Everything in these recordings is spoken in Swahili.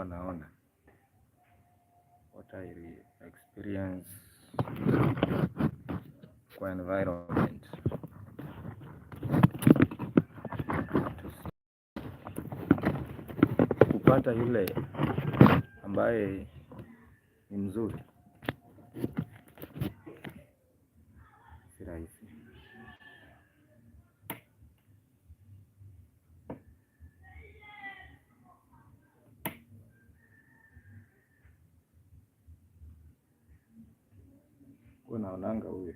naona what I experience kwa environment. Kupata yule ambaye ni mzuri si rahisi. Unaonanga huyo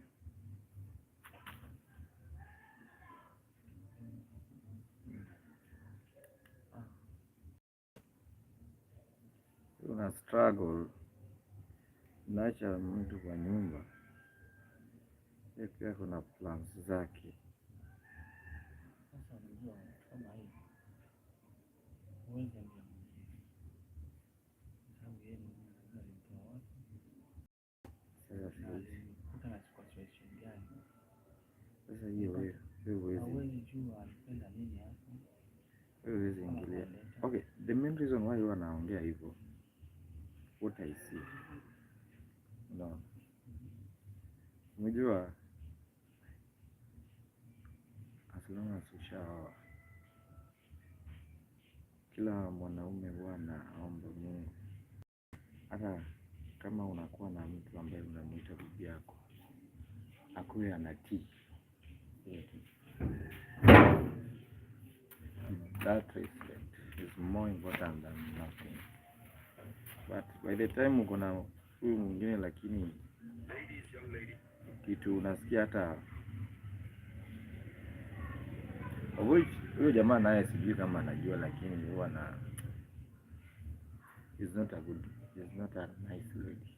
una struggle, naacha mtu kwa nyumba, pia kuna plans zake. Sasa unajua kama hii uweze sababu yeye ndio alimtoa wapi. Sasa nachukua situation gani? Sasa hiyo wewe hauwezi jua alipenda nini hapo. Wewe huwezi ingilia. Okay, the main reason why you anaongea hivyo, what I see, no, unajua as long as ushaoa, kila mwanaume huwa anaomba Mungu, hata kama unakuwa na mtu ambaye unamuita bibi yako, akuwe anatii. That respect is more important than nothing. But by the time uko na huyu mwingine, lakini kitu unasikia hata huyo jamaa naye sijui kama anajua, lakini huwa na is not a nice lady.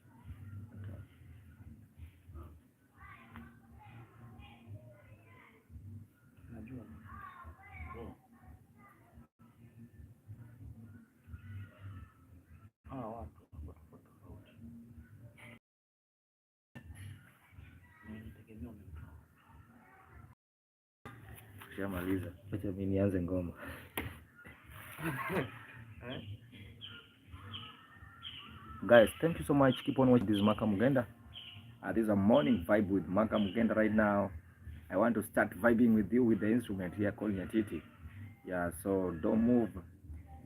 Najua watu tofauti. Nitegemea umemtoa. Shamaliza, acha mimi nianze ngoma. Guys, thank you so much. Keep on watching this Maka Mugenda. This is a morning vibe with Maka Mugenda right now. I want to start vibing with you with the instrument here called Nyatiti. Yeah, so don't move.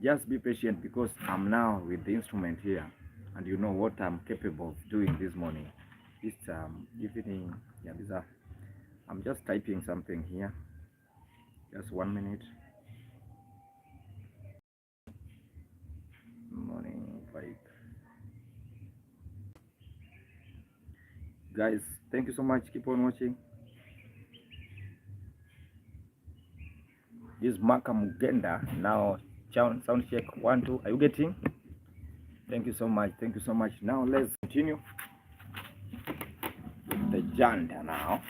Just be patient because I'm now with the instrument here, and you know what I'm capable of doing this morning. This evening, yeah, I'm just typing something here. Just 1 minute. Morning vibe. Guys, thank you so much. Keep on watching. This Maka Mugenda. Now sound check 1 2. Are you getting? Thank you so much. Thank you so much. Now let's continue with the janda now.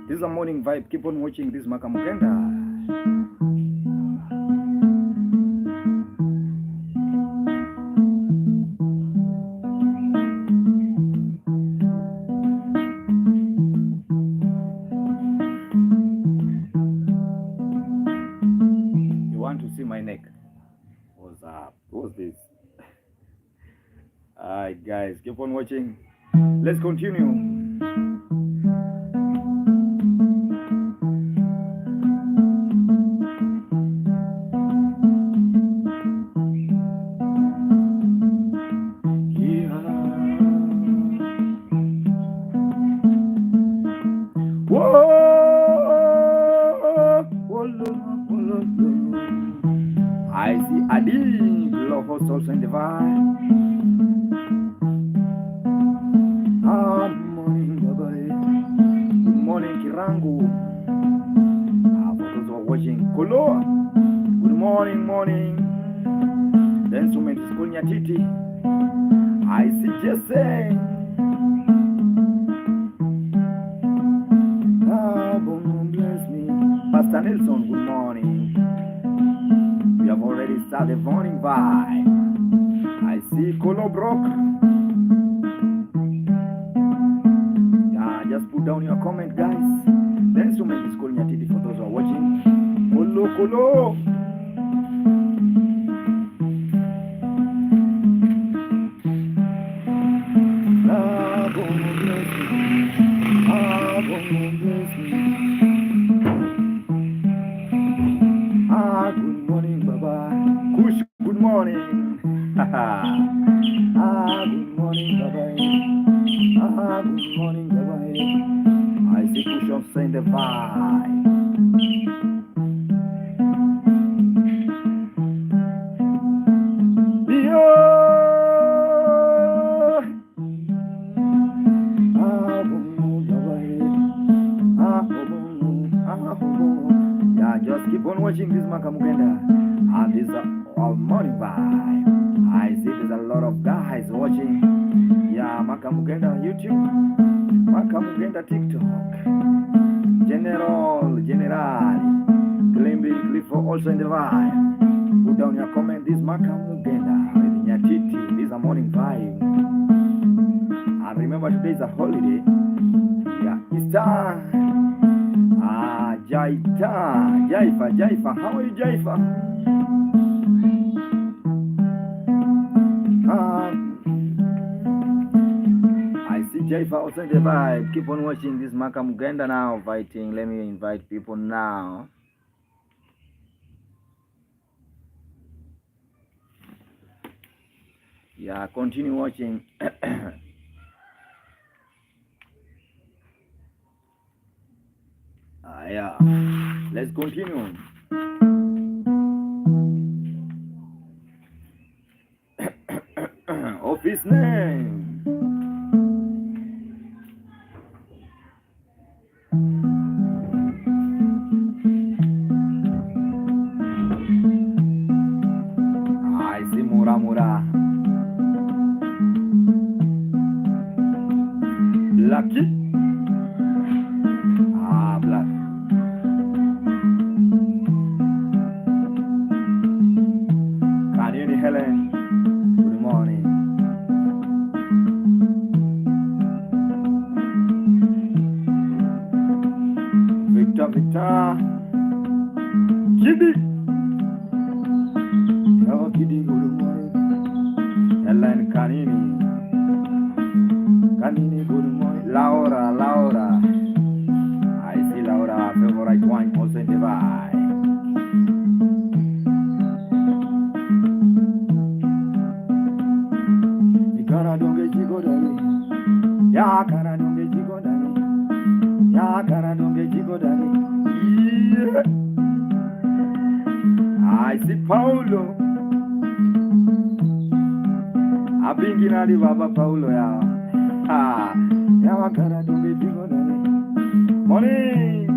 This is a morning vibe. Keep on watching this Maka Mugenda. See my neck. What's up? What's this? Alright guys, keep on watching. Let's continue. I see Adi, love us also in the vibe. Good morning, bye-bye. Good morning, Kirangu. For those who are watching, Kolo. Good morning. The instrument is called Nyatiti. I see Jesse. Bless me. Pastor Nelson, good morning. We have already started the morning vibe. I see Kolo Brock. Yeah, just put down your comment, guys. The instrument is called Nyatiti for those who are watching. Kolo. morning. Good morning, bye-bye. Good morning, bye-bye. I see Kushon send the vibe. Yeah, just keep on watching this Makamugenda. And this all morning vibe. I see there's a lot of guys watching. Yeah, Makamugenda YouTube, Makamugenda TikTok, General, Clifford also in the vibe. Put down your comment. This Makamugenda with Nyatiti. This is a morning vibe. And remember, today is a holiday. Yeah, Ester. Jaifa. How are you, Jaifa? I see Jaifa also in the vibe. Keep on watching this Makamugenda now. Fighting. Let me invite people now. Yeah, continue watching. Yeah, let's continue. Office name. I see Mura. Lucky. Black. Canyon Helen. Good morning. Victor. Giddy. Oh, Giddy, good morning. Helen Canini, good morning. Laura. I see Laura, favorite wine, also in the vibe. Ikara donge jigo dani. Yeah. I see Paulo. Abinginali Baba Paulo ya. Yakara donge jigo dani. Morning.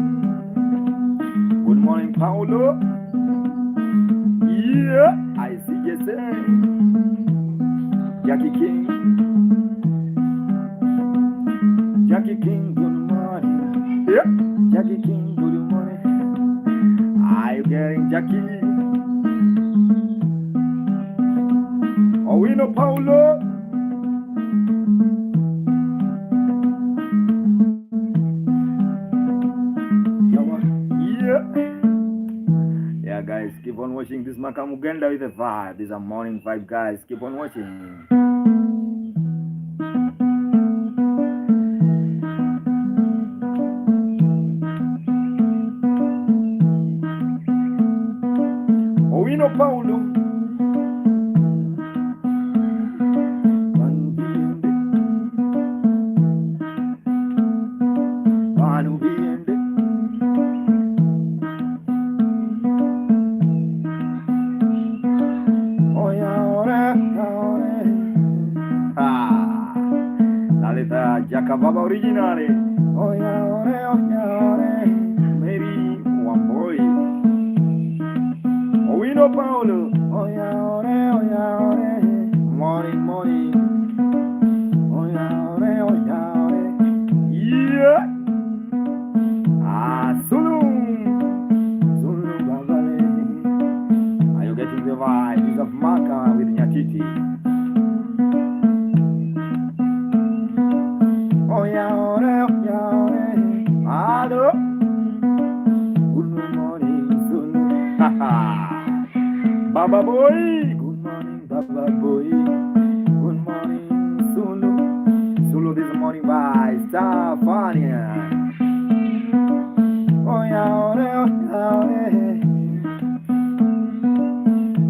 Good morning, Paulo. Yeah, I see Jesse. Jackie King, good morning. Yeah, Jackie King, good morning. Are you getting Jackie? Oh, we know Paulo. Yeah, guys, keep on watching this Makamugenda with a vibe. This is a morning vibe, guys. Keep on watching. Owino Paulo. Baba originale. Ore. Mary Wamboy. Owino Paulo. Ore. Morning. Ore. Yeah. Zulu Babale. Are you getting the vibe of Maka with Nyatiti? Hello. Good morning, Zulu. Baba boy. Good morning, Baba boy. Good morning, Zulu. Zulu this morning by Stefania.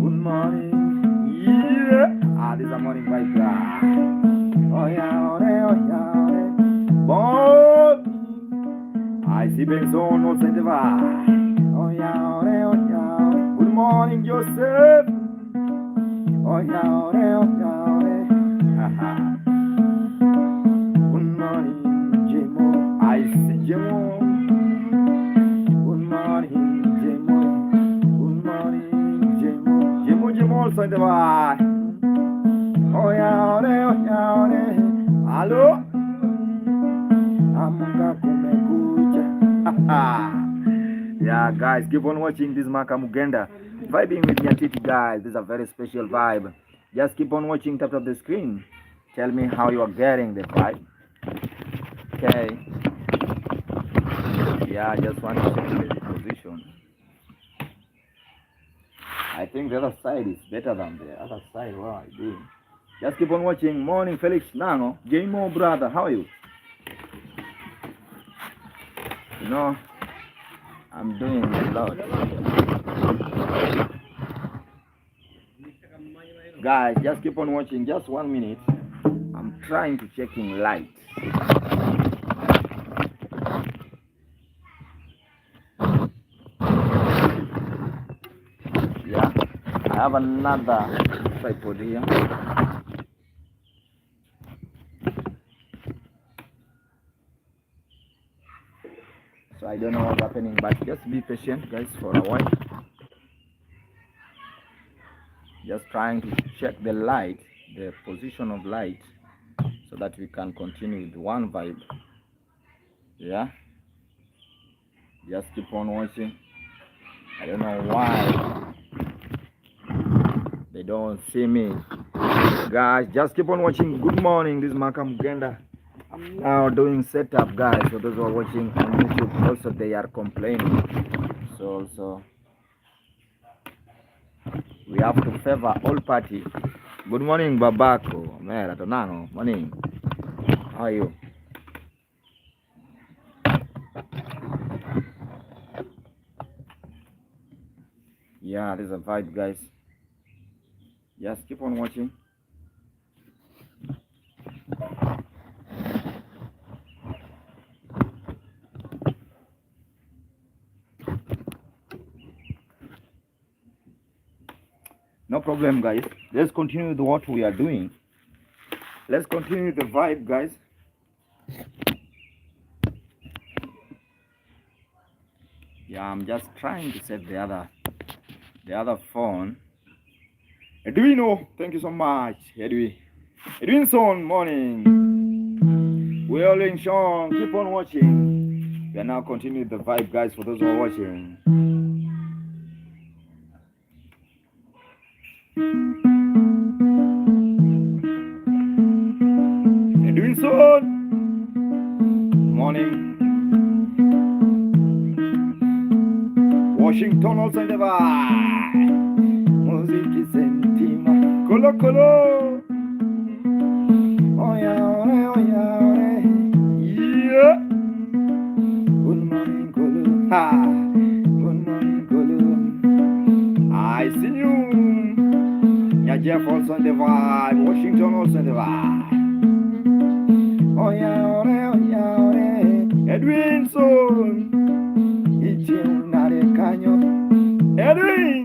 Good morning. keeping on also in the vibe. Oh yeah, oh yeah. Good morning, Joseph. Oh yeah, oh yeah. Haha. Good morning, Jemo. I see Jemo. Good morning, Jemo. Good morning, Jemo. Jemo also in the vibe. Oh yeah, oh yeah. Hello. Yeah, guys, keep on watching this Maka Mugenda. Vibing with Nyatiti, guys. This is a very special vibe. Just keep on watching top of the screen. Tell me how you are getting the vibe. Okay. Yeah, I just want to check the position. I think the other side is better than the other side. What are you doing? Just keep on watching. Morning, Felix Nango. J-Mo, brother. How are you? You know, I'm doing a lot. Guys, just keep on watching. Just 1 minute. I'm trying to check in light. Yeah, I have another tripod here. So I don't know what's happening, but just be patient, guys, for a while. Just trying to check the light, the position of light, so that we can continue with one vibe. Yeah, just keep on watching. I don't know why they don't see me. Guys, just keep on watching. Good morning, this is Maka Mugenda. I'm now doing setup, guys. For those who are watching on YouTube, also they are complaining. So also we have to favor all parties. Good morning, Babako. Mera Tonano. Morning. How are you? Yeah, there's a vibe, guys. Just keep on watching. No problem, guys. Let's continue with what we are doing. Let's continue the vibe, guys. Yeah, I'm just trying to set the other phone. Edwino, thank you so much, Edwinson, morning. We're all in Sean. Keep on watching. We are now continuing the vibe, guys, for those who are watching. Edwinson, morning. Washington also in the vibe. Music is intima. Colo colo. Oh yeah, oh yeah. Yeah. Good morning, colo. Ha. Good morning, colo. I see you. Yeah, Jeff also in the vibe. Washington also in the vibe. Oh yeah, oh yeah. Edwinson. Edwin!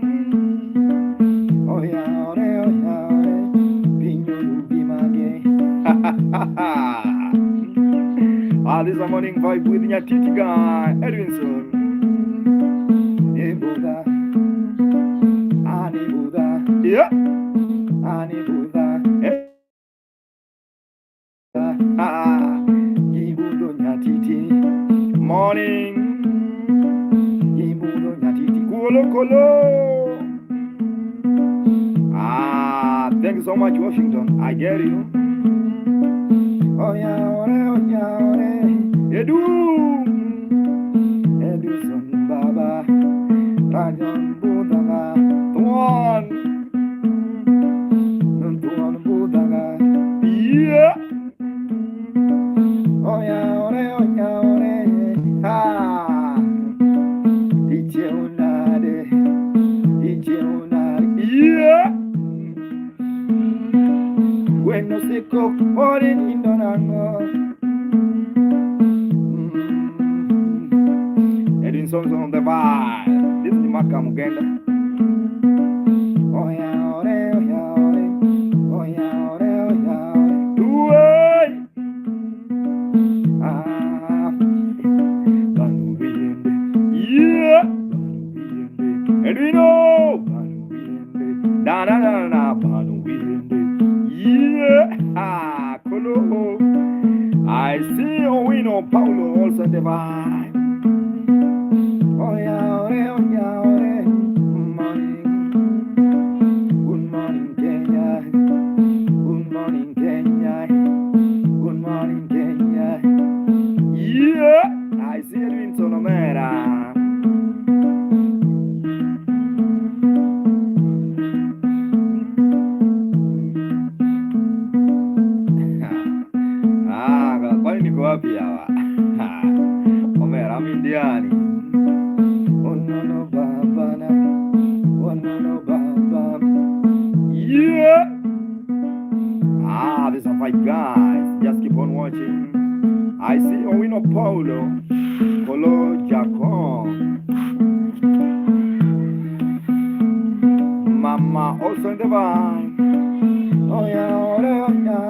Oh yeah, Pinyo Bimage. This is a morning vibe with Nyatiti guy, Edwinson. Hey Buddha. Ani Buddha. Yeah. Ani Buddha. Gibudo Nyatiti. Morning. Kolo. Thank you so much, Washington. I get you. Oh yeah, Edu son Baba, Rajan Budanga, Tuan Budanga. Yeah. Oh yeah, ha. Yeah. When no se cook or in Indonango. songs on the vibe. This is Maka Mugenda. Oh yeah, oh yeah, oh yeah, oh yeah, oh yeah, oh yeah. Uwe! Ah, Banu Biende. Yeah! Banu Biende. And we know! Banu Biende. Da da da da, Banu Biende. Yeah! Ah, Kolo. I see Owino Paulo also the vibe. Oh yeah, oh yeah, oh yeah, oh yeah. Good morning, Kenya. Good morning, Kenya. Good morning, Kenya. Yeah, I see Edwin Solomera. Kwani niko wapi hawa? Omera Mindiani. Oh no no baba na. Oh no no baba. Yeah. There's a fight, guys. Just keep on watching. I see Owino Paulo, Colo Jacob, Mama also in the van. Oh yeah, oh yeah, oh yeah,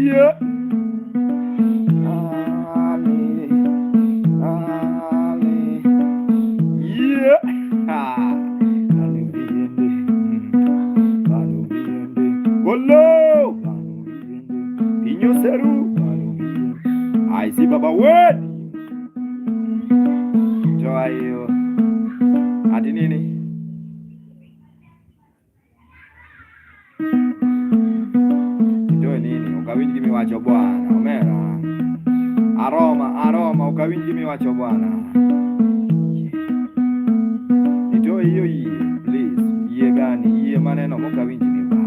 yeah. Ali, Ali, yeah. Banu Biende, Banu Biende, Colo, Banu Biende, Pinyo Seru, Banu Biende. I see Baba Word. Toa hiyo. Ati nini? Ndio nini? Ukawingi miwacho bwana. Omera. Aroma, ukawingi miwacho bwana. Ndio hiyo hii, please. Iye gani? Iye maneno ukawingi mi baba.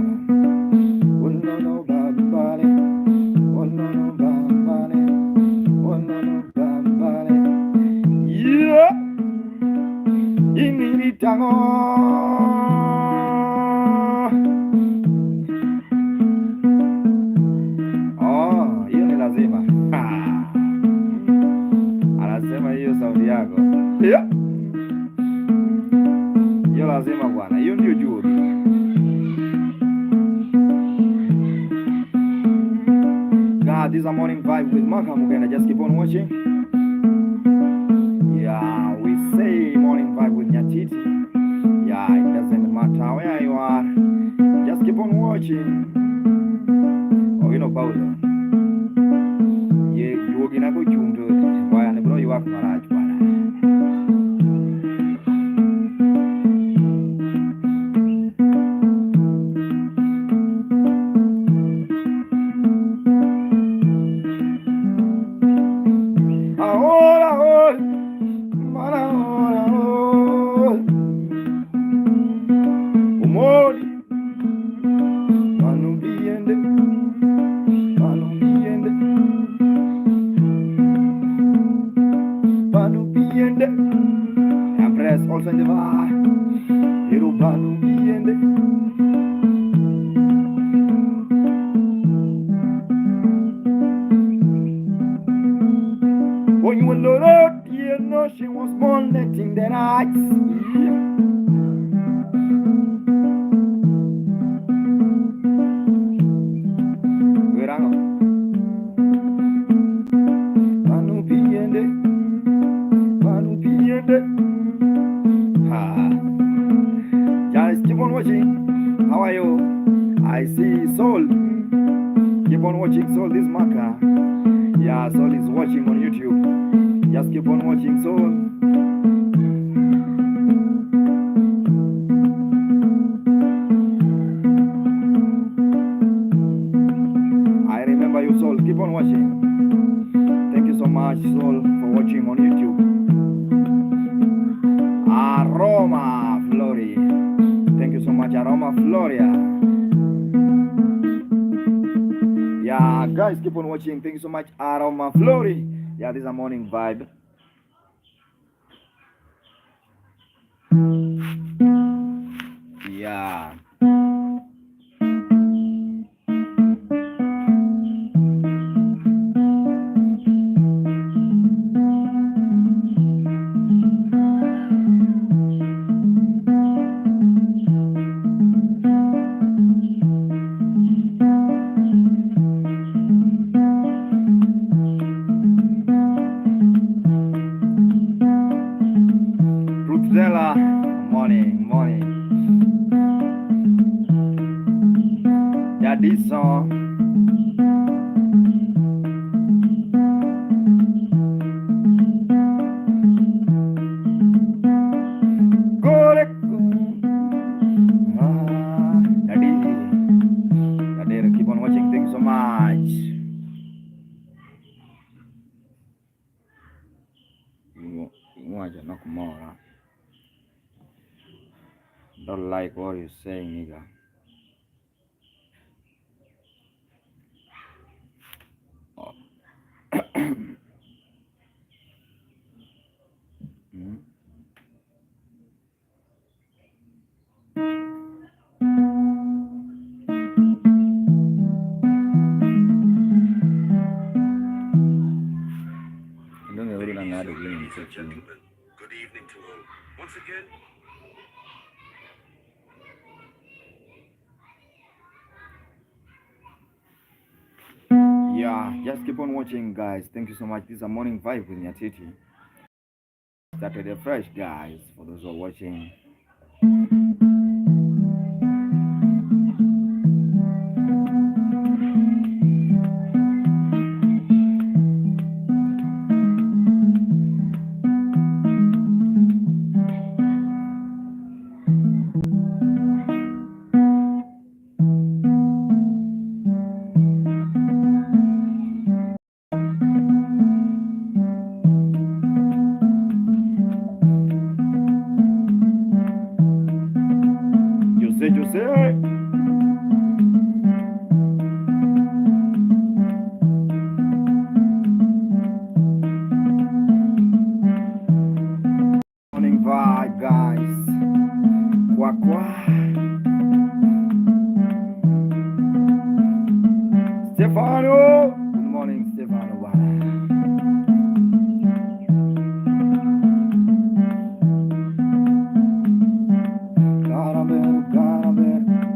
Unono babale. Unono babale. Unono babale. Yeah. Iniritango. Hiyo ni lazima. Anasema hiyo sauti yako. Yeah. Hiyo lazima bwana. Hiyo ndio juhudi. God, this is a morning vibe with Maka Mugenda. Just keep on watching. Yeah, we say morning vibe with Nyatiti. Yeah, it doesn't matter where you are. Just keep on watching. Owino Paulo. Yuogi na kuchundu. Bwana, bro, you are maraj bwana. Umori. Banu Biende. Banu Biende. Banu Biende. Empress also in the vibe. Hero Banu Biende. When you were loaded, you know she was born letting the nights. Yeah. Banu Biende. Banu Biende. Guys, keep on watching. How are you? I see Soul. Keep on watching Soul, this Maka. Yeah, Soul is watching on YouTube. Just keep on watching Soul. I remember you, Soul. Keep on watching. Thank you so much, Soul, for watching on YouTube. Aroma Flori. Thank you so much, Aroma Floria. Yeah, guys, keep on watching. Thank you so much, Aroma Flori. Yeah, this is a morning vibe. Yeah. Daddy song. Daddy, keep on watching. Thank you so much. Don't like what you're saying, nigga. Oh. Ladies and gentlemen, good evening to all. Once again, yeah, just keep on watching, guys. Thank you so much. This is a morning vibe with Nyatiti. Started afresh, guys, for those who are watching. Jose. Morning vibe, guys. Kwa. Stefano. Good morning, Stefano.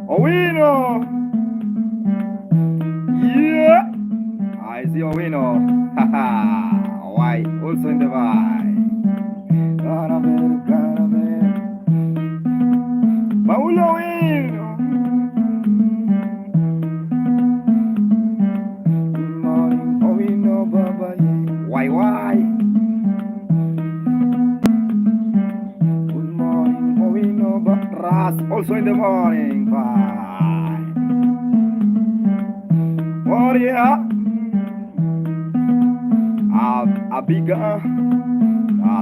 Owino! Yeah! I see Owino. Haha! Why? Also in the vibe. Paulo Owino! Good morning, Owino, Baba. Why? Good morning, Owino, Baba. Ras, also in the morning. Bye. Warrior. A bigger.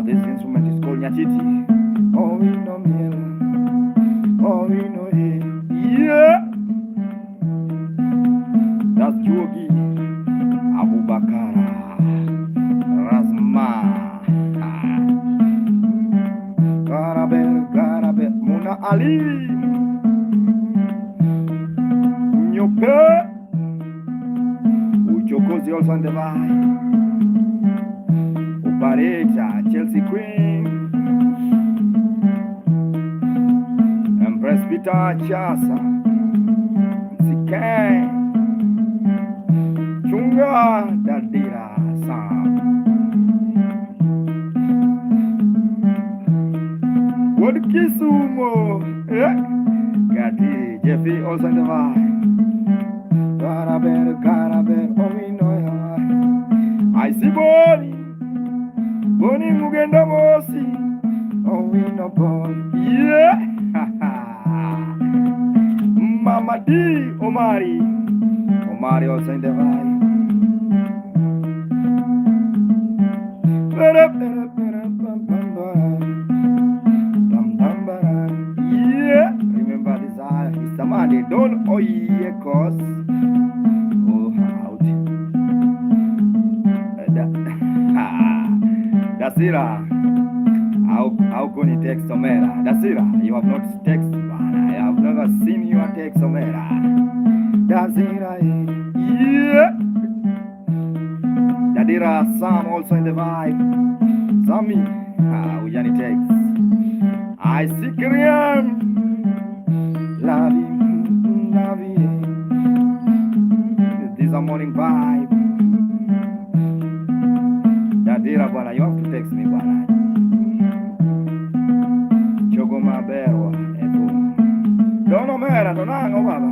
This instrument is called Nyatiti. Owino miel. Owino yeah. That's Jogi. Abubakara. Rasma. Garabel. Muna Ali. Nyope. Uchokozi also on the vibe. Operator, Chelsea Queen. Empress Peter Chasa. Sikai. Chunga Dadira Sam. What Kisumo? Gati, Jeffy also on the vibe. Garabel, oh we know ya. I see Boni Mugenda Mosi, oh we know boy. Yeah. Mama D, Omari also in the vibe. Yeah. Remember this is the man they don't cause. Dasira, how can you text Omera? Dasira, you have not text, man. I have never seen you text Omera. Dasira, yeah. Dadira Sam also in the vibe. Sammy, Ujani text. I see Kriam. Love you. This is a morning vibe. Dadira bwana, you have to text me bwana. Chogoma Berwa, to nango baba.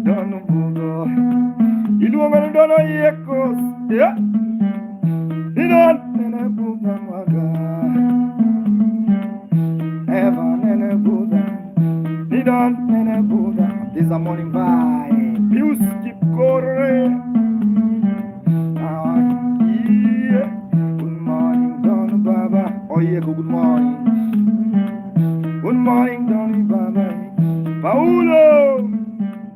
Dono bugo. Iluongo ni dono yekos. Yeah. Idon nene buga mwaga. Eva nene buga. Idon nene buga. This is a morning vibe. Music kore. Yeah. Good morning, Donny Baba. Oh yeah, good morning. Good morning, Donny Baba. Paulo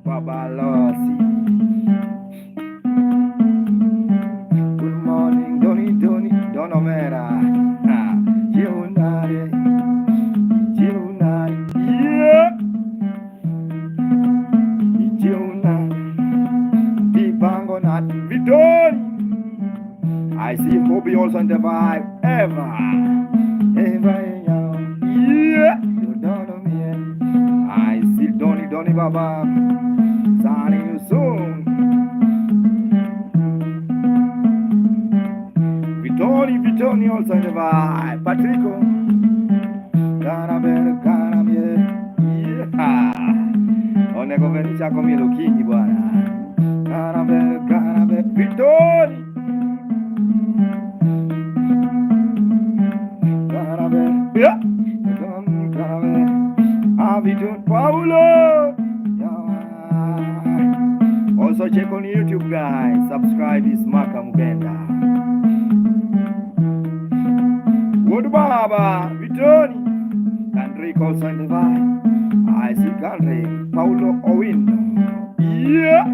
Baba Lossi. Good morning, Donny Donomera. Giunare. Yeah. Giunare. Dibango Nat Vidoni. I see Kobe also on the vibe. Eva, yeah, you don't know me. I see Donny Baba. Signing you soon. Vitoni also on the vibe. Patrico, Carabel, yeah. Onego venicha komilo kinyi bwana. Carabel, Vitoni. Yeah. Paulo. Also check on YouTube, guys. Subscribe is Maka Mugenda. Good Baba, Vitoni. Country calls on the vibe. I see country. Paulo Owindo. Yeah.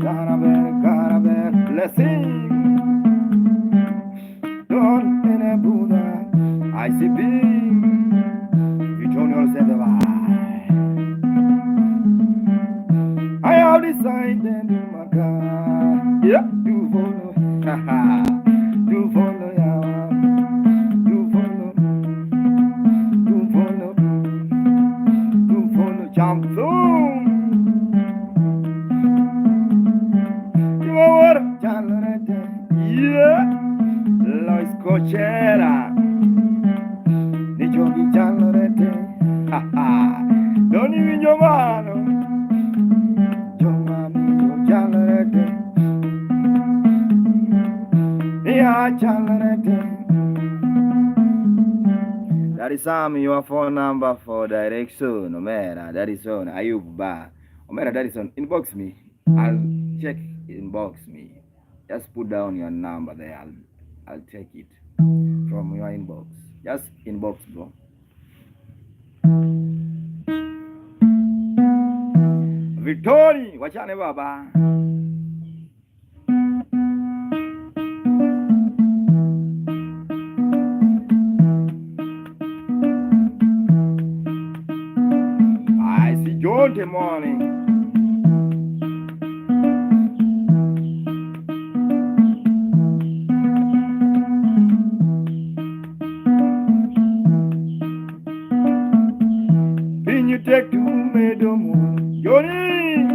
Carabel, blessing. Don't in a Buddha. I see beam. Vitoni also the vibe. I have decided to Maka. Yeah, to follow. To follow, yeah. To follow, jump soon. You are what? Yeah. Lois Cochera. The Jogi Chalorete. Don't even your mano. That is your phone number for direction, Omera. That is on Ayub Ba. Omera, that is on. Inbox me. I'll check. Inbox me. Just put down your number there. I'll take it from your inbox. Just inbox, bro. Victory, wachane baba. I see John the morning. Can you take to me the moon, Johnny?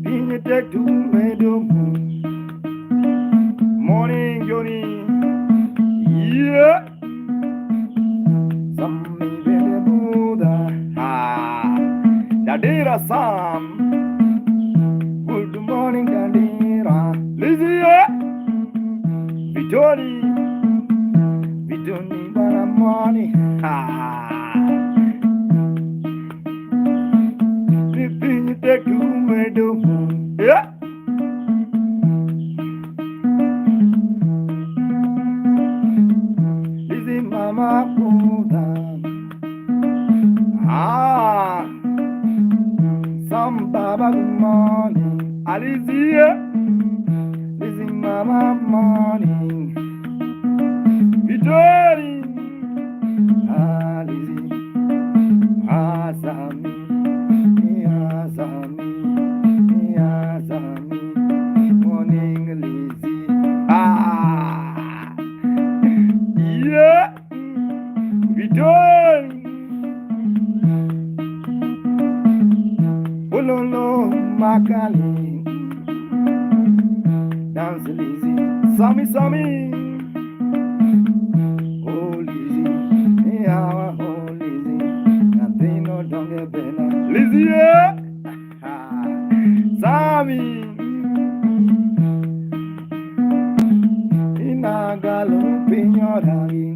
Can you take to me the moon? Morning, Johnny. Yeah. Some very Buddha. Dadira Sam. Good morning, Dadira. Lizzie. Vitoni. Vitoni, but morning. Can you take to me the moon? Yeah. Mama Buddha. Some Baba good morning. Alicia. This is Mama morning. Victory. Alicia. Azami. Morning, Lizzie. Yeah. Victory. Ololo Makali. Dance Lizzie. Sammy. Oh Pinyoragi,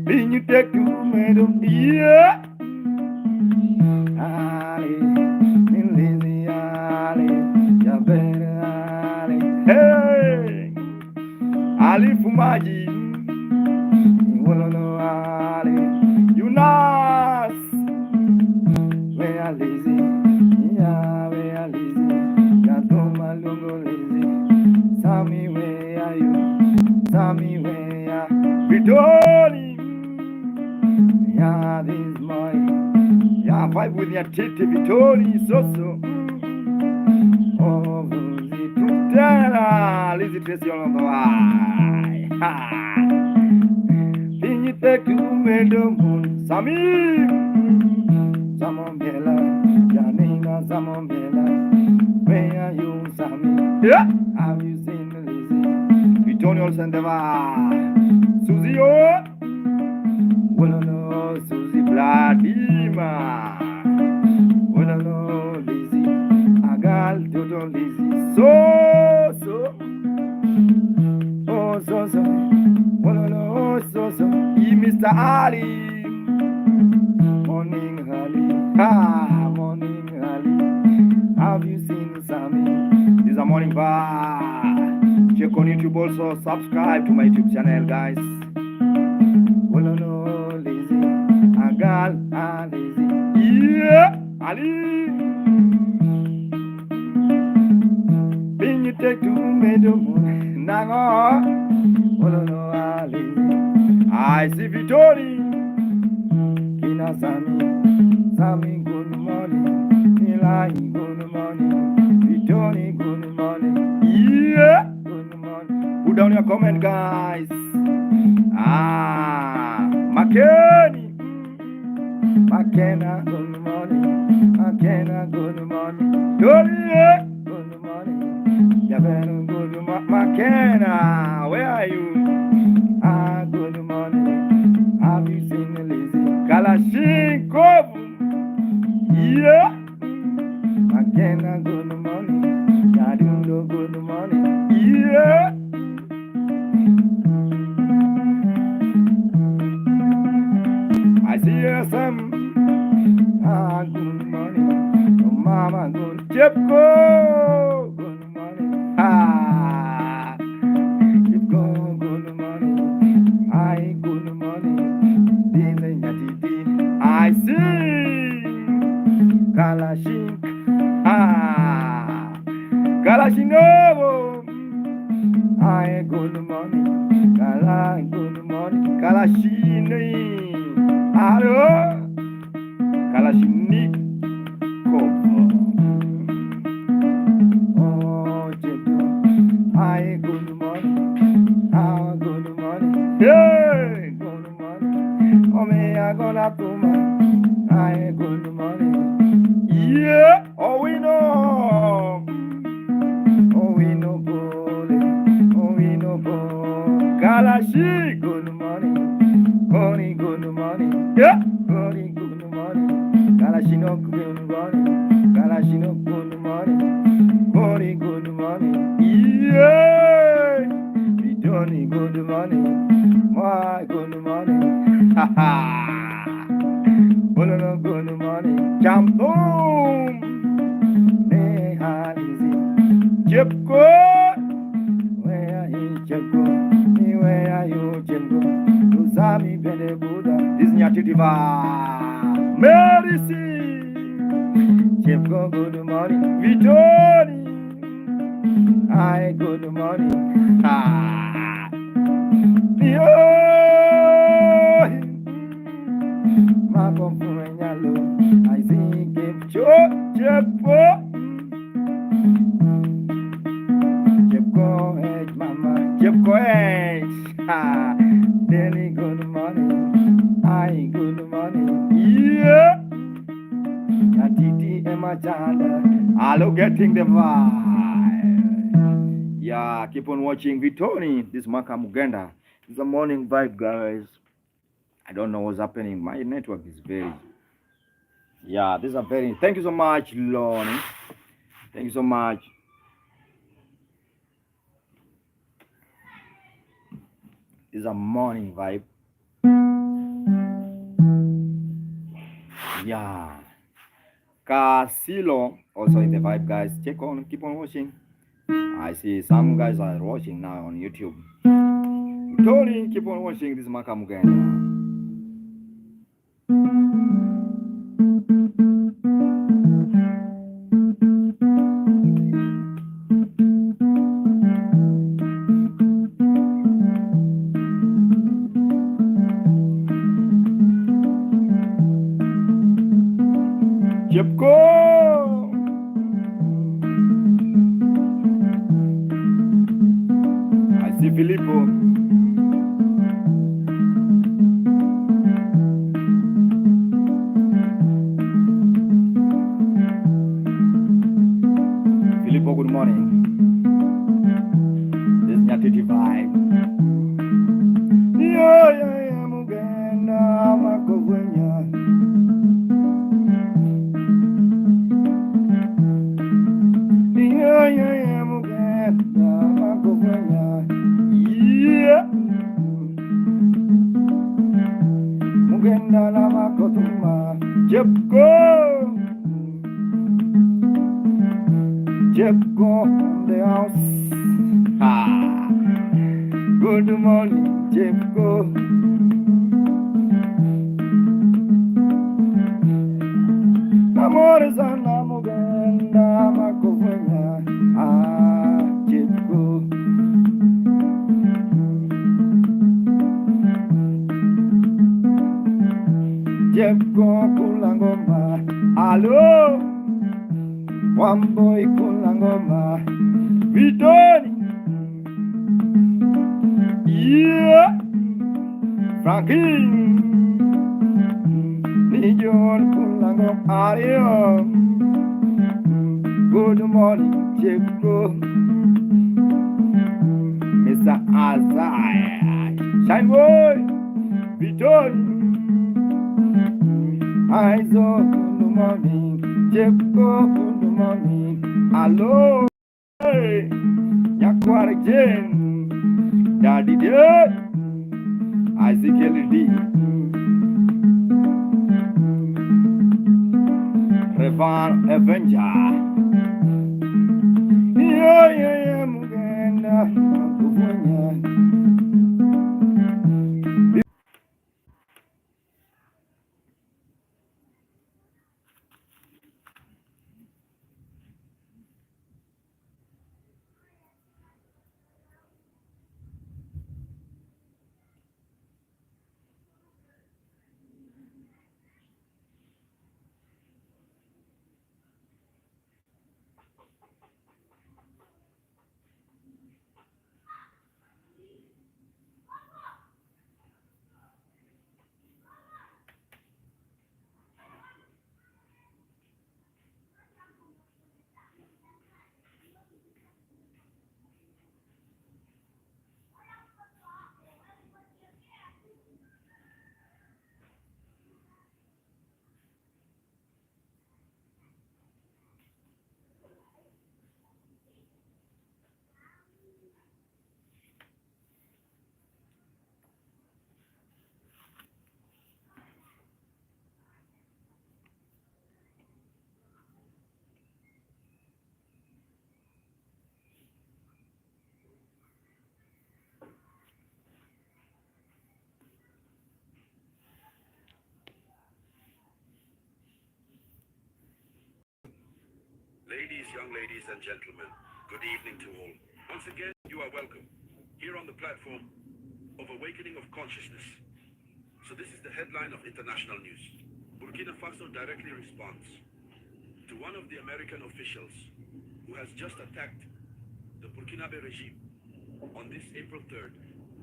Pinu take to medo, yeah. Ali, Lazy Ali, Jaber Ali, hey, Ali Fumaji, Wolono Ali, Yunas, we are lazy, yeah, we are lazy, Yatoma Lungo lazy, Sammy, where are you? Sammy, where are Vitoli? Yeah, this morning, yeah, vibe with Nyatiti, Vitoli, so. Oh, Lucy Tutela, Lizzie Tracy on the line. Then you take to Medomon, Sammy, Samomela, Janina, Samomela. Where are you, Sammy? Yeah, have you seen the Lizzie? Vitoni and the vibe. Susie, oh, well, no, Susie Vladima. Well, no, Lizzie. Agal, Dodo, Lizzie. So. Oh, so. Well, no, so. Mr. Ali. Morning, Ali. Morning, Ali. Have you seen Sammy? This is a morning vibe. Check on YouTube also. Subscribe to my YouTube channel, guys. Well, no, Lizzie. Agal, Lizzie. Yeah, Ali. Then you take to me the moon. Nago. Well, no, Ali. I see Vittori. Kina Sammy, good morning. Eli, good morning. Vittori, good morning. Yeah, good morning. Put down your comment, guys. McKenna, good morning. McKenna, good morning. Dory, good morning. Yabeno, good morning. McKenna, where are you? Good morning. Have you seen the lazy? Kalashnikov. Yeah. McKenna, good morning. Yadundo, good morning. Yeah. I see you, Sam. Good morning. Oh, Mama, good. Jepko. Good morning. Jepko, good morning. Hi, good morning. Dile Nyatiti. I see. Kalashink. Kalashinovo. Hi, good morning. Good morning. Kalashini. Hello. Kalashnikov. Oh, Jedu. Hi, good morning. Good morning. Hey, good morning. Oh, me, I gonna come. Hi, good morning. Yeah, oh, we know. Oh, we know, Bole. Oh, we know, Bole. Kalashi, good morning. Connie, good morning. Yeah, Connie, good morning. Kalashino, good morning. Kalashino, good morning. Connie, good morning. Yeah, Vitoni, good morning. My, good morning. Ha ha. Bololo, good morning. Champon. Nehalizi. Jepko. Where are you, Jepko? Where are you, Jepko? Uzami Bene Buddha. This is Nyatiti Mercy. Jepko, good morning. Vitoni. Hi, good morning. Yo. Mako Fuenyalo. I see Jepko. Jepko Edge, Mama. Jepko Edge. Daily good morning. Hi, good morning. Yeah. Nyatiti Emma Chanda. Hello, getting the vibe. Yeah, keep on watching Vitoni. This is Maka Mugenda. It's a morning vibe, guys. I don't know what's happening. My network is very. Yeah, this is a very. Thank you so much, Lonnie. Thank you so much. This is a morning vibe. Yeah. Casilo also in the vibe, guys. Keep on watching. I see some guys are watching now on YouTube. Tony, keep on watching this Makamuganda. Jepko! I see Filippo. Filippo, good morning. This is Nyatiti vibe. Yeah, Muganda, Makovenya. Yeah, Muganda, Makovenya. Yeah. Muganda, Makotuma. Jepko! Jepko in the house. Ah. Good morning, Jepko. Amores sana Muganda Makovenya. Ah, Jepko. Jepko kulangoma. Alo. Wamboy kulangoma. Vitoni. Yeah. Franklin. Nijon kulangoma. Ayo. Good morning, Jepko. Mr. Azai. Shine boy. Vitoni. Aizo, good morning. Jepko, good morning. Hello. Hey. Nyakwar Jen. Daddy Dad. Isaac LD. Revan Avenger. Yeah, Muganda. Makovenya. Young ladies and gentlemen, good evening to all. Once again, you are welcome here on the platform of Awakening of Consciousness. So this is the headline of international news. Burkina Faso directly responds to one of the American officials who has just attacked the Burkinabe regime on this April 3rd,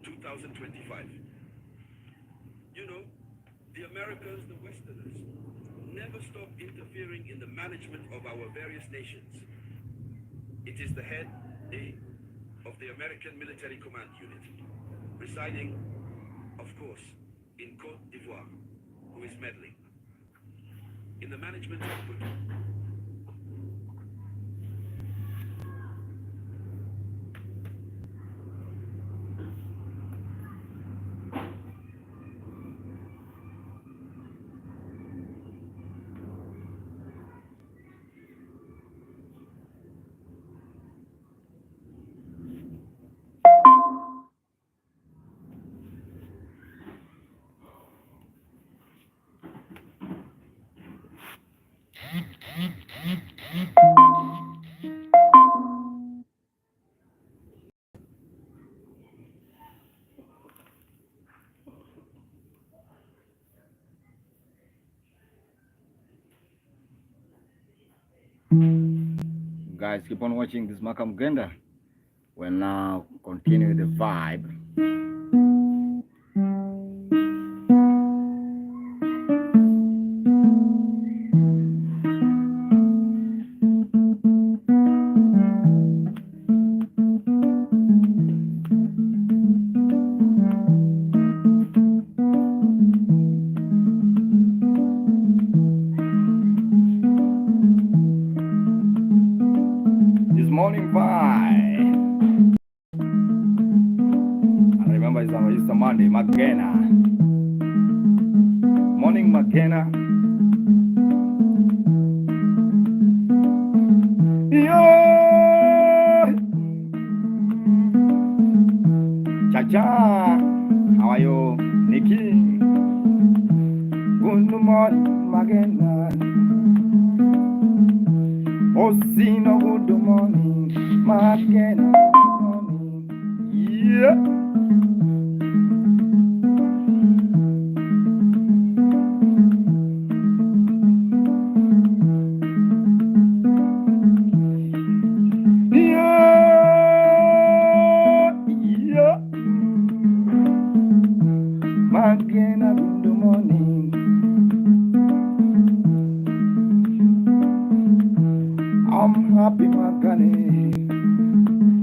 2025. You know, the Americans, the Westerners, never stop interfering in the management of our various nations. It is the head of the American Military Command Unit, residing, of course, in Côte d'Ivoire, who is meddling in the management of Guys, keep on watching this Maka Mugenda. We'll now continue the vibe. This morning vibe. I remember it's a Monday, Magena. Morning Magena. Yo! Cha-cha! How are you, Nikki? Good morning, Magena. Osino, good morning, Magena. Good morning. Yeah! Again in the morning, I'm happy, Magane.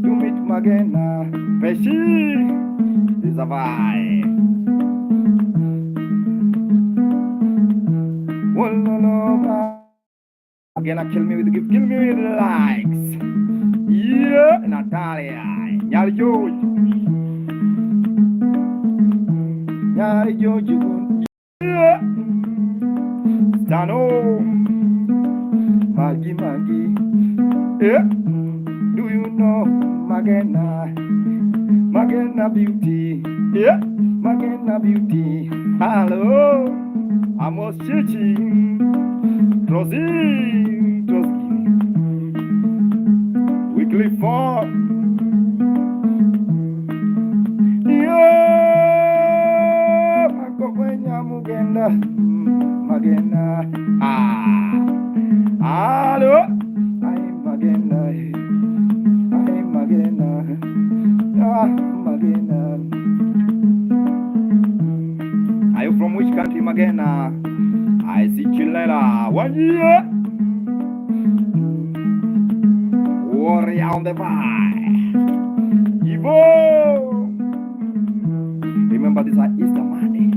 You meet Magena, Peshi is a vibe. Well, no, Magena, kill me with the likes. Yeah, Natalia, Nyari George. Nyari George, yeah. Stano, Maggie, yeah. Do you know Magena? Magena beauty, yeah. Magena beauty. Hello, I'm Chichi, Trosi, weekly form. Mugenda, Magena, hello, I'm Magena, Magena. Are you from which country, Magena? I see Chilela, 1 year. Warrior on the fire, Evo. Remember this is Easter Monday.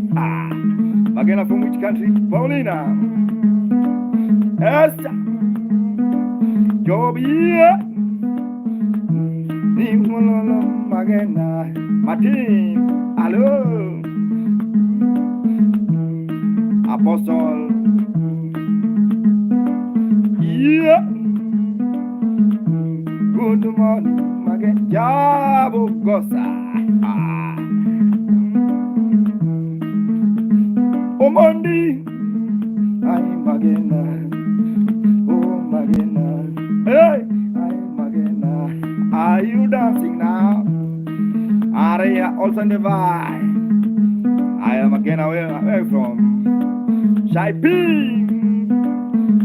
Magena from which country? Paulina. Ester. Jobia. Nimololo Magena. Martin. Hello. Apostle. Yeah. Good morning, Magena. Jabo Gosa. Oh, Monday, I'm Magena. Oh, Magena. Hey, I'm Magena. Are you dancing now? Are you also in the vibe? I am Magena. Where are you from? Shy P.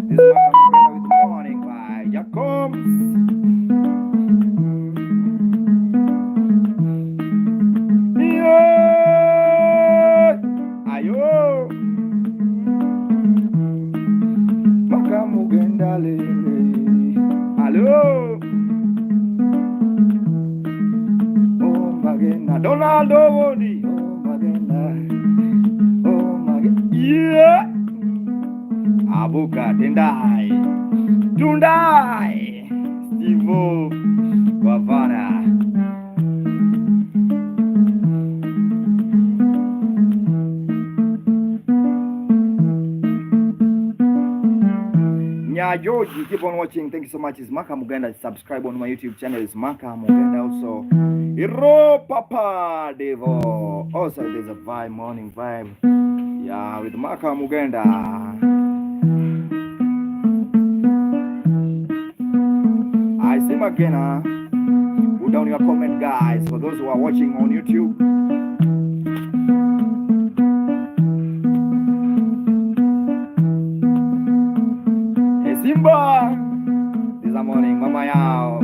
This is Magena with the morning vibe. Here comes. Hello. Oh, Magena. Donaldo Wodi. Oh, Magena. Oh, Magena. Yeah. Abuka Tendai. Tundai. Stivo. Bavana. Georgie, keep on watching. Thank you so much. It's Maka Mugenda. Subscribe on my YouTube channel. It's Maka Mugenda. Also, Hero Papa Devo. Also, there's a vibe, morning vibe. Yeah, with Maka Mugenda. same again, huh? Put down your comment, guys, for those who are watching on YouTube. Hey, Simba! This morning, Mama Yao.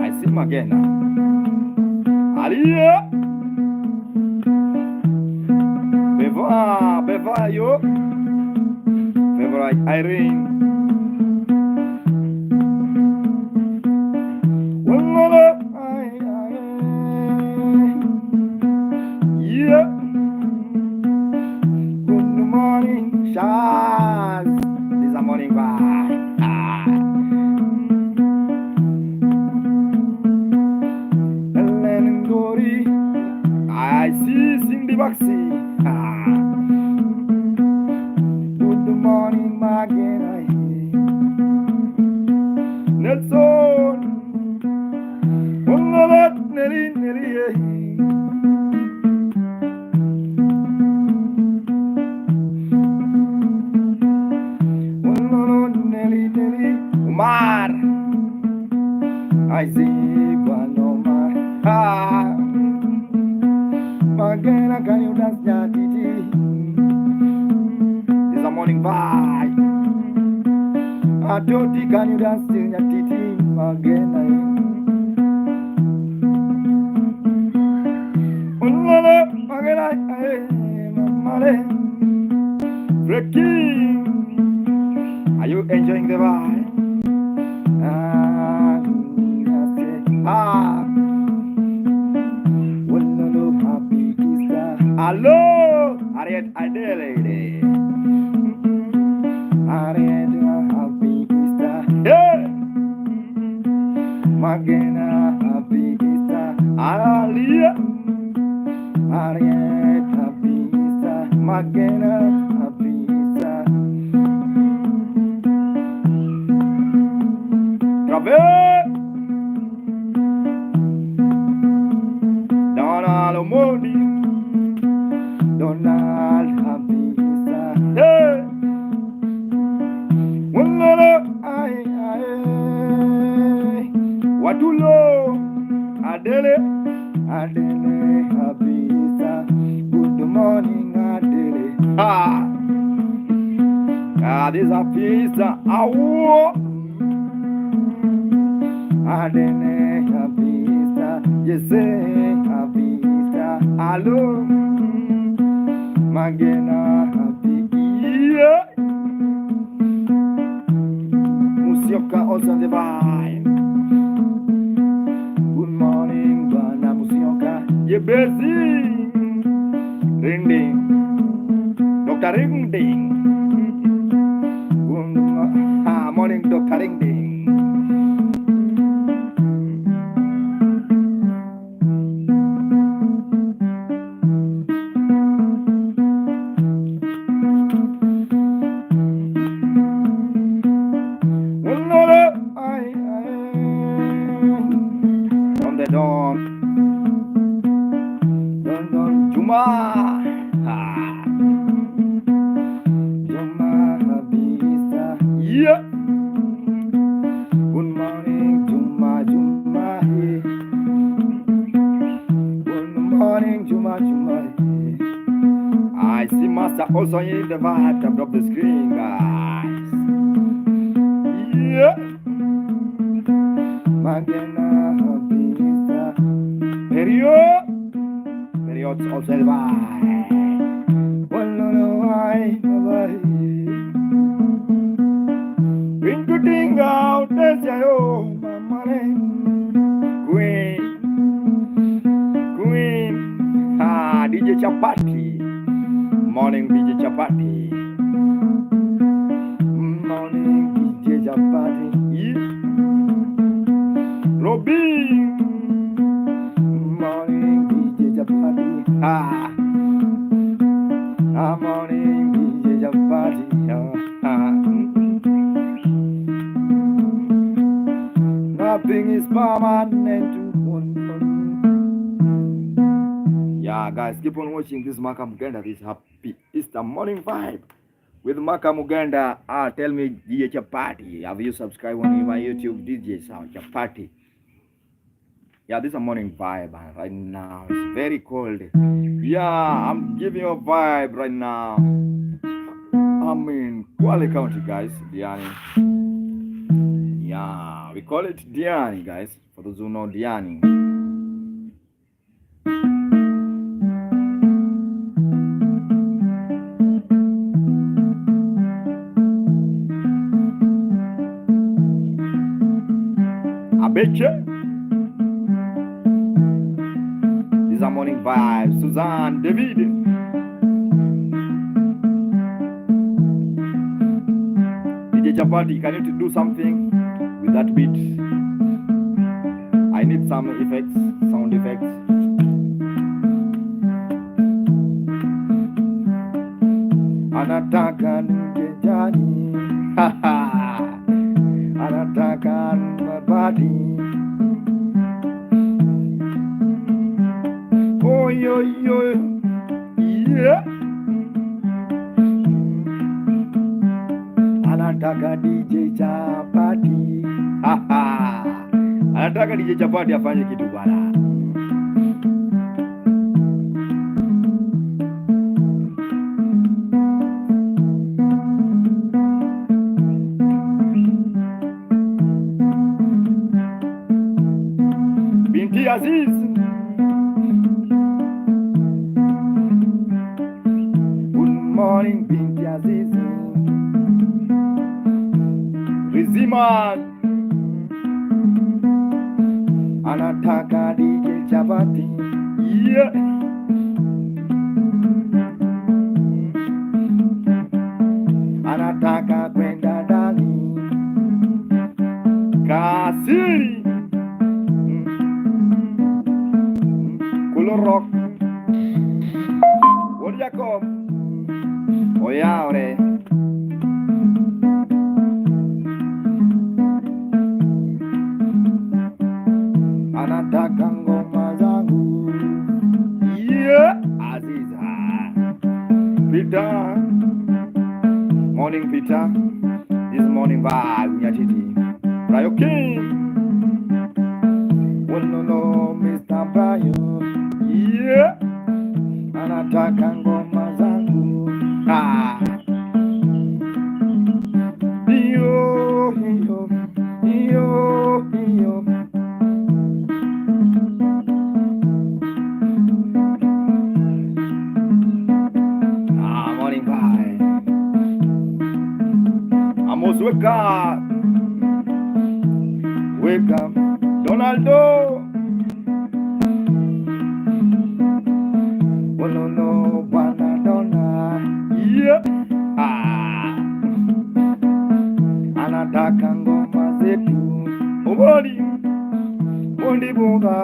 I see him again now. Alia! Beva, yo! Favorite Irene. Yeah. Good morning, Shaz. This is a morning vibe. Ellen Gori. I see Cindy Baxi. Good morning, Magena. Nelson. Nelly. Umar, I see Panoma. Magena, can you dance Nyatiti? This is a morning vibe. Atoti, can you dance Nyatiti? Magena. Magena, Mamale. Breaking. Are you enjoying the vibe? Happy Easter. Hello, Harriet Adelaide. Harriet, happy Easter. Yeah. Magena, happy Easter. Alia. Harriet, happy Easter. Magena, happy Easter. Donald Mondi, Donald happy Easter. Hey, Watulo, Adele, happy Easter. Good morning, Adele. This is happy Easter. Adene, happy Easter. You say happy Easter. Hello, Magena, happy Easter. Musioka also on the vibe. Good morning, Bana Musioka. You busy? Ring ding, Dr. Ring ding. Good morning, Dr. Ring ding. Don Juma, Juma happy Easter. Yeah. Good morning, Juma. Good morning, Juma. I see Master also in the vibe top of the screen, guys. Yeah. Magena happy Easter. Period also the vibe. Bye. Bring to ding out, there's your mama. Queen. DJ Chapati. Morning DJ Chapati. Morning DJ Chapati. Robin. Morning DJ Chapati. Morning DJ Chapati. Nothing is permanent. Yeah, guys, keep on watching this Maka Mugenda, this happy Easter morning vibe with Maka Muganda. Tell me, DJ Chapati, have you subscribed on my YouTube DJ Sound Chapati? Yeah, this is a morning vibe right now. It's very cold. Yeah, I'm giving you a vibe right now. I'm in Kwale County, guys. Diani. Yeah, we call it Diani, guys. For those who know Diani. I bet you. This is a morning vibe. Suzanne, David. DJ Chapati, can you do something with that beat? I need some effects, sound effects. Anataka ningejani, anataka mabadi. Oh yo yo, yeah. Anataka DJ Chapati, anataka DJ Chapati afanye kitu bwana. Binti Aziz, good morning Binti Aziz. Riziman anataka DJ Chapati, yeah. Anataka kwenda ndani Kasiri Kulorok Wodi Jacob Oyaore anataka ngoma zangu, yeah. Aziza Peter, morning Peter, this morning vibe Nyatiti Rayo King, no Mr. Brayo, yeah. Anataka ngoma zangu, iyo iyo iyo iyo. Morning vibe. Amos, wake up. Wake up. Donaldo. Oh no no, Banadona. Yeah. Anataka ngoma zetu. Obodi. Bondi Boga.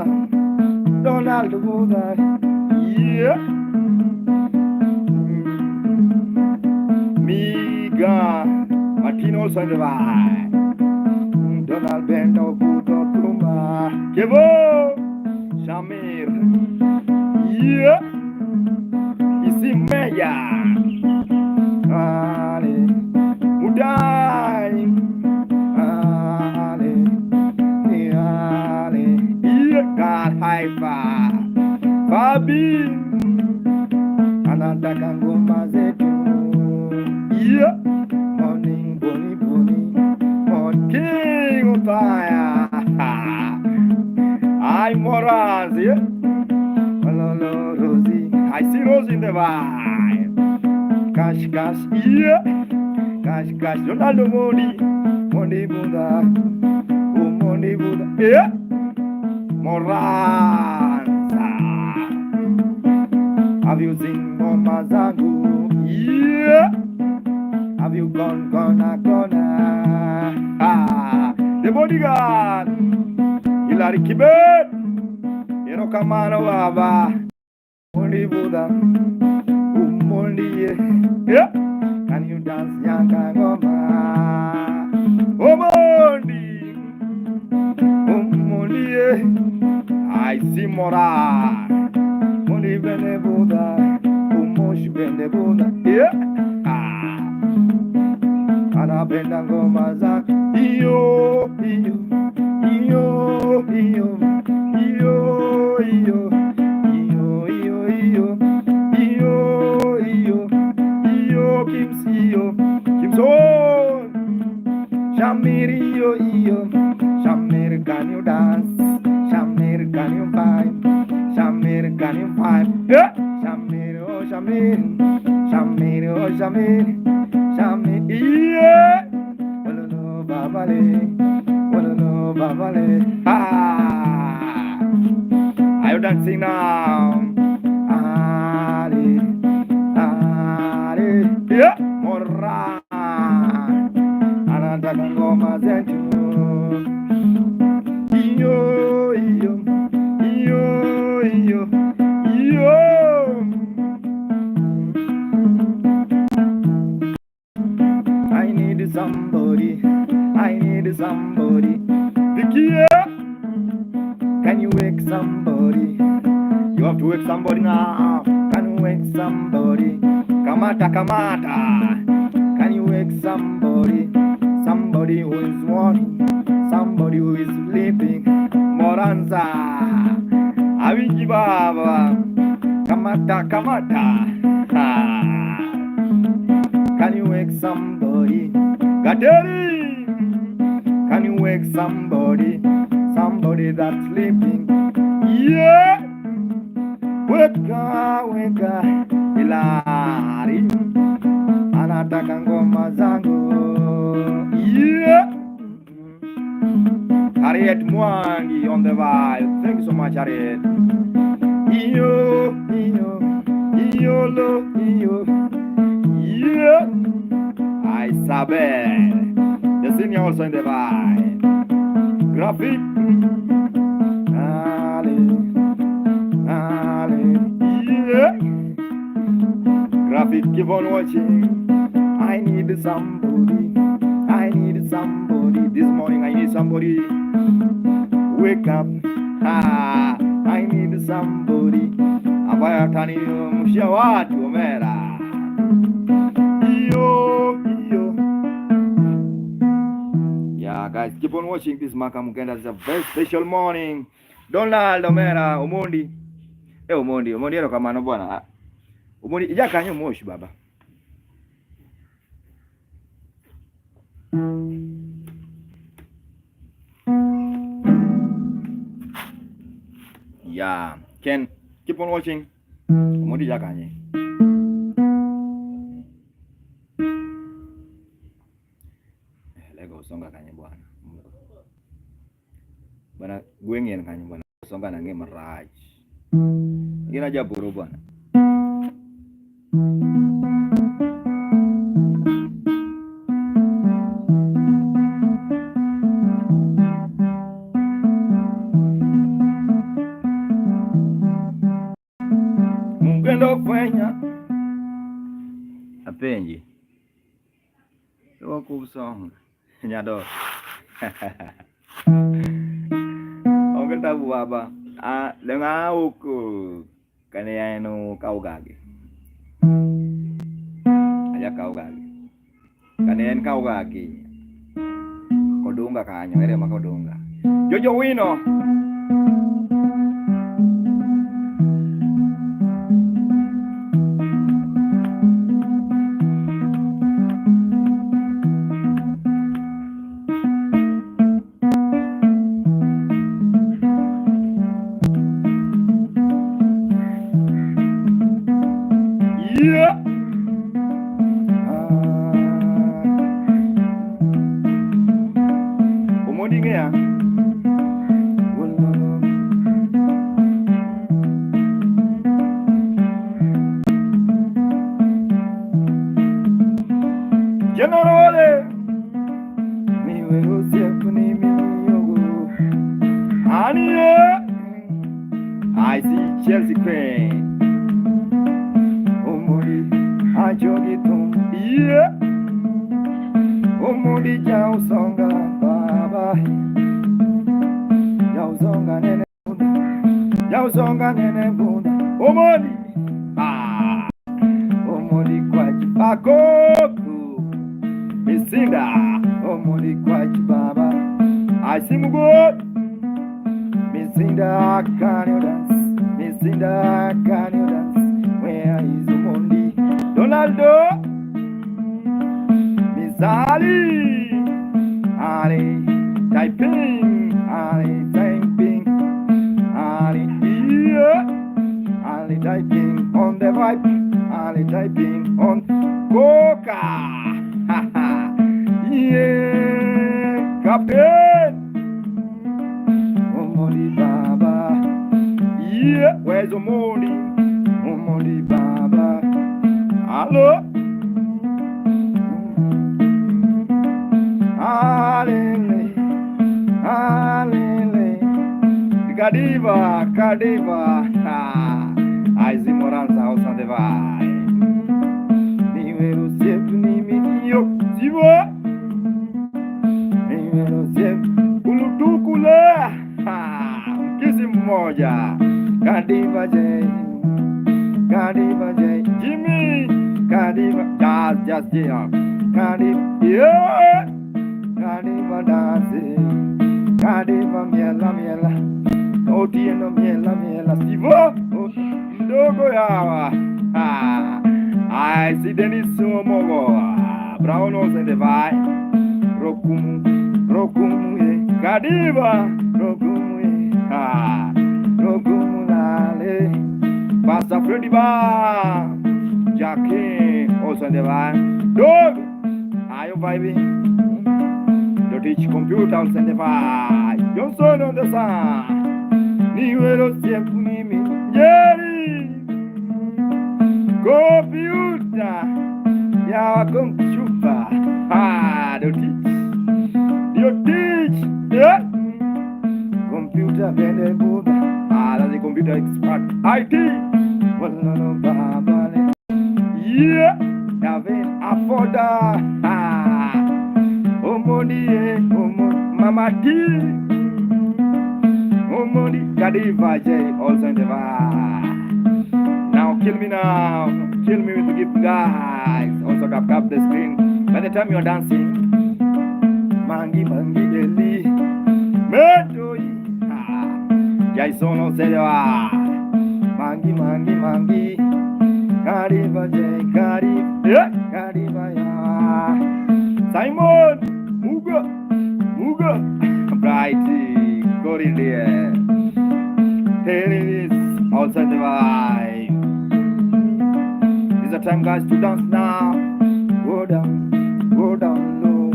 Donaldo Boga. Yeah. Miga. Martino Sandeva. Donald Bendo Budo Pluma. Kevo. Shamir. Yeah. Isi Meya. Ale. Mudai. Ale. Ale. Yeah. God Haifa. Babi. Anataka ngoma zetu. Yeah. Morning boni boni. Morning king of fire. I'm Moraz, yeah. Hello, Rosie. I see Rosie in the vibe. Cash, yeah. Cash, Ronaldo Money Buddha. Oh, Money Buddha, yeah. Moraz. Have you seen Mama Zangu? Yeah. Have you gone? The bodyguard. Hilary Kibet. You know, come on, Baba. Money Buddha. Money, yeah. Can you dance, Yanka Goma? Oh, Money, I see Mora. Money Bene Buddha. Mosh Bene Buddha, yeah. napenda ngoma zako. Iyo iyo iyo iyo iyo iyo iyo iyo iyo iyo iyo iyo Kimsio Kimson Shamir iyo Shamir, can you dance? Shamir, can you vibe? Shamir, can you vibe? Yeah. Shamir, oh Shamir, Shamir, oh Shamir, Shamir, yeah. Walolo babale. Ah, are you dancing now? Ali, Ali, yeah. Morra, anataka ngoma zetu. Iyo, iyo, iyo, iyo, iyo. I need somebody. Vicky, can you wake somebody? You have to wake somebody now. Can you wake somebody? Kamata. Can you wake somebody? Somebody who is warning, somebody who is sleeping. Moranza, Aviji Baba, Kamata. Can you wake somebody? Gaderi, can you wake somebody? Somebody that's sleeping. Yeah, wake up, Hilari, anataka ngoma zangu. Yeah. Harriet Mwangi on the vibe. Thank you so much, Harriet. Iyo. Yeah. Isabel. The senior also in the vibe. Graphic. Ale. Yeah. Graphic, keep on watching. I need somebody. This morning I need somebody. Wake up. I need somebody. Abaya tani mshia watu omera. Iyo. Yeah, guys, keep on watching this Maka Mugenda. It's a very special morning. Donald omera Omondi. Omondi ero kama no bwana. Omondi ijaka nyo moshi baba. Yeah, Ken, keep on watching. Omondi jakanye. Lego songa kanye bwana. Bwana gwengen kanye bwana. Songa nange maraj. Ina jaburo bwana. Kwenya apenji wako usonga nyado ongeta baba lenga uku kane yano kaugage aja kaugage kane en kaugage kodunga kanyo ere makodunga Jojo Wino. I see Chelsea Crane. Omori ajogitum. Yeah. Omori jao songa baba. Jao songa nene bunda. Jao songa nene bunda. Omori. Omori kwa jipakoku. Misinda, Omodi Kwachi Baba. I see you good. Misinda, can you dance? Misinda, can you dance? Where is Omondi? Donaldo, Miss Ali, typing, Ali, typing, Ali, yeah, Ali, typing on the vibe, Ali, typing on Coca, yeah, Captain, Omondi Baba, yeah, where's Omondi? Omondi Baba, hello? Alele, alele, Kadiva, Aizi Moranza House on the vai. Nimero sempre niminho, Sivo. Nimero sempre, Ulutukule, Kisi mmoja, Kadiva J, Jimmy, Kadiva, just Kadiva, yeah. Kadiva dancing, Kadiva miela, Otieno miela, Sivo, Ndogo yawa. I see Dennis Somogo, Brown Nose and the Vai, Rokumu, Kadiva, Rokumu Lale, Pastor Freddy Bar, Jackie, also and the Vai, Dog, are you vibing? Teach computer and the vibe. Johnson on the side. Niwelo siempre mimi. Jerry. Computer. Ya computer. You teach. Yeah. Computer bende buda. That's the computer expert. IT. Wala no babale. Yeah. David Afoda. Omodi, Mama D, Omodi, Kadiva J, also in the vibe. Now kill me with the gift guys. Also tap the screen. By the time you're dancing, Mangi Eli, Medoi, Jason also the Mangi, Kadiva J, Kadiva ya. Simon, Muga, Brighty, Corindia, Tennis, outside the vibe. It's the time, guys, to dance now. Go down low, go down low,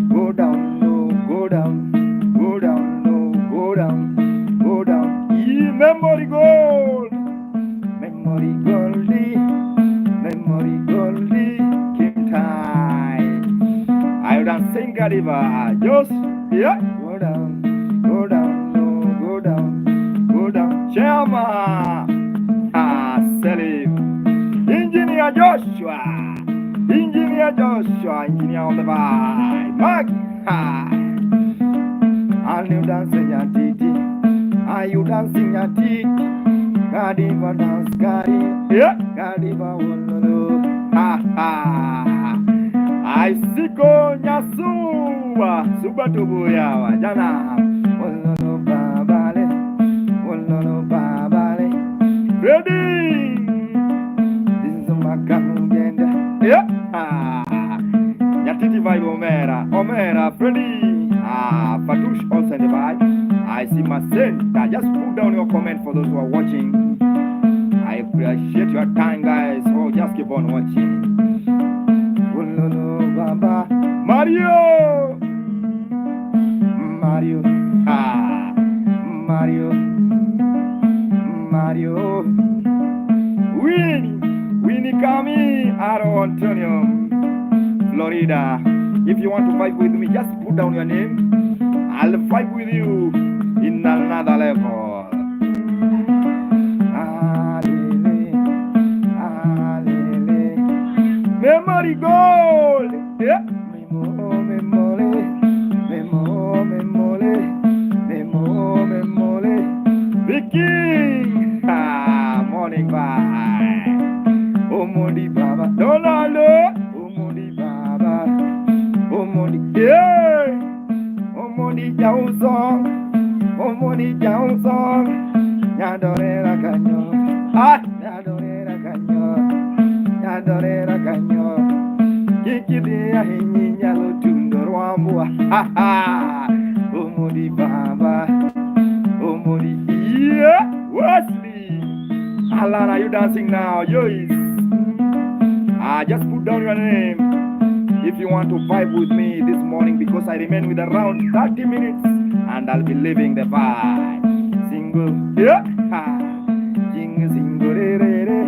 go down low. Memory gold, Kim time. I done sing Kadiva, just yeah. Go down low, Chama, Selim, Engineer Joshua, Engineer on the vibe, Mark, and you dancing Nyatiti, are you dancing Nyatiti? Kadiva dance, Kadiva wololo, I siko nyasuwa, suba tubu yawa, jana, wololo babale, ready, this is Makamu Genda, yeah, Nyatiti vibe Omera, Freddy, Fatush also in the vibe, I see Marcel, just put down your comment for those who are watching. I appreciate your time, guys. So just keep on watching. Baba Mario, Winnie Kami, Aro Antonio, Florida. If you want to fight with me, just put down your name. I'll fight with you in another level. Memory gold, yeah. Vicky, morning bye. Omodi Baba, Donaldo, Omodi Baba. Jausong, Omoni Jausong, Nyadorera Kanyo, Nyadorera Kanyo, Nyadorera Kanyo, Kikidia Hinya Lutundorwambua, Omodi Baba, Omodi, yeah, Wesley. Alan, are you dancing now? Joyce. Just put down your name if you want to vibe with me this morning, because I remain with around 30 minutes and I'll be living the vibe. Single, yeah, single, re, re, re.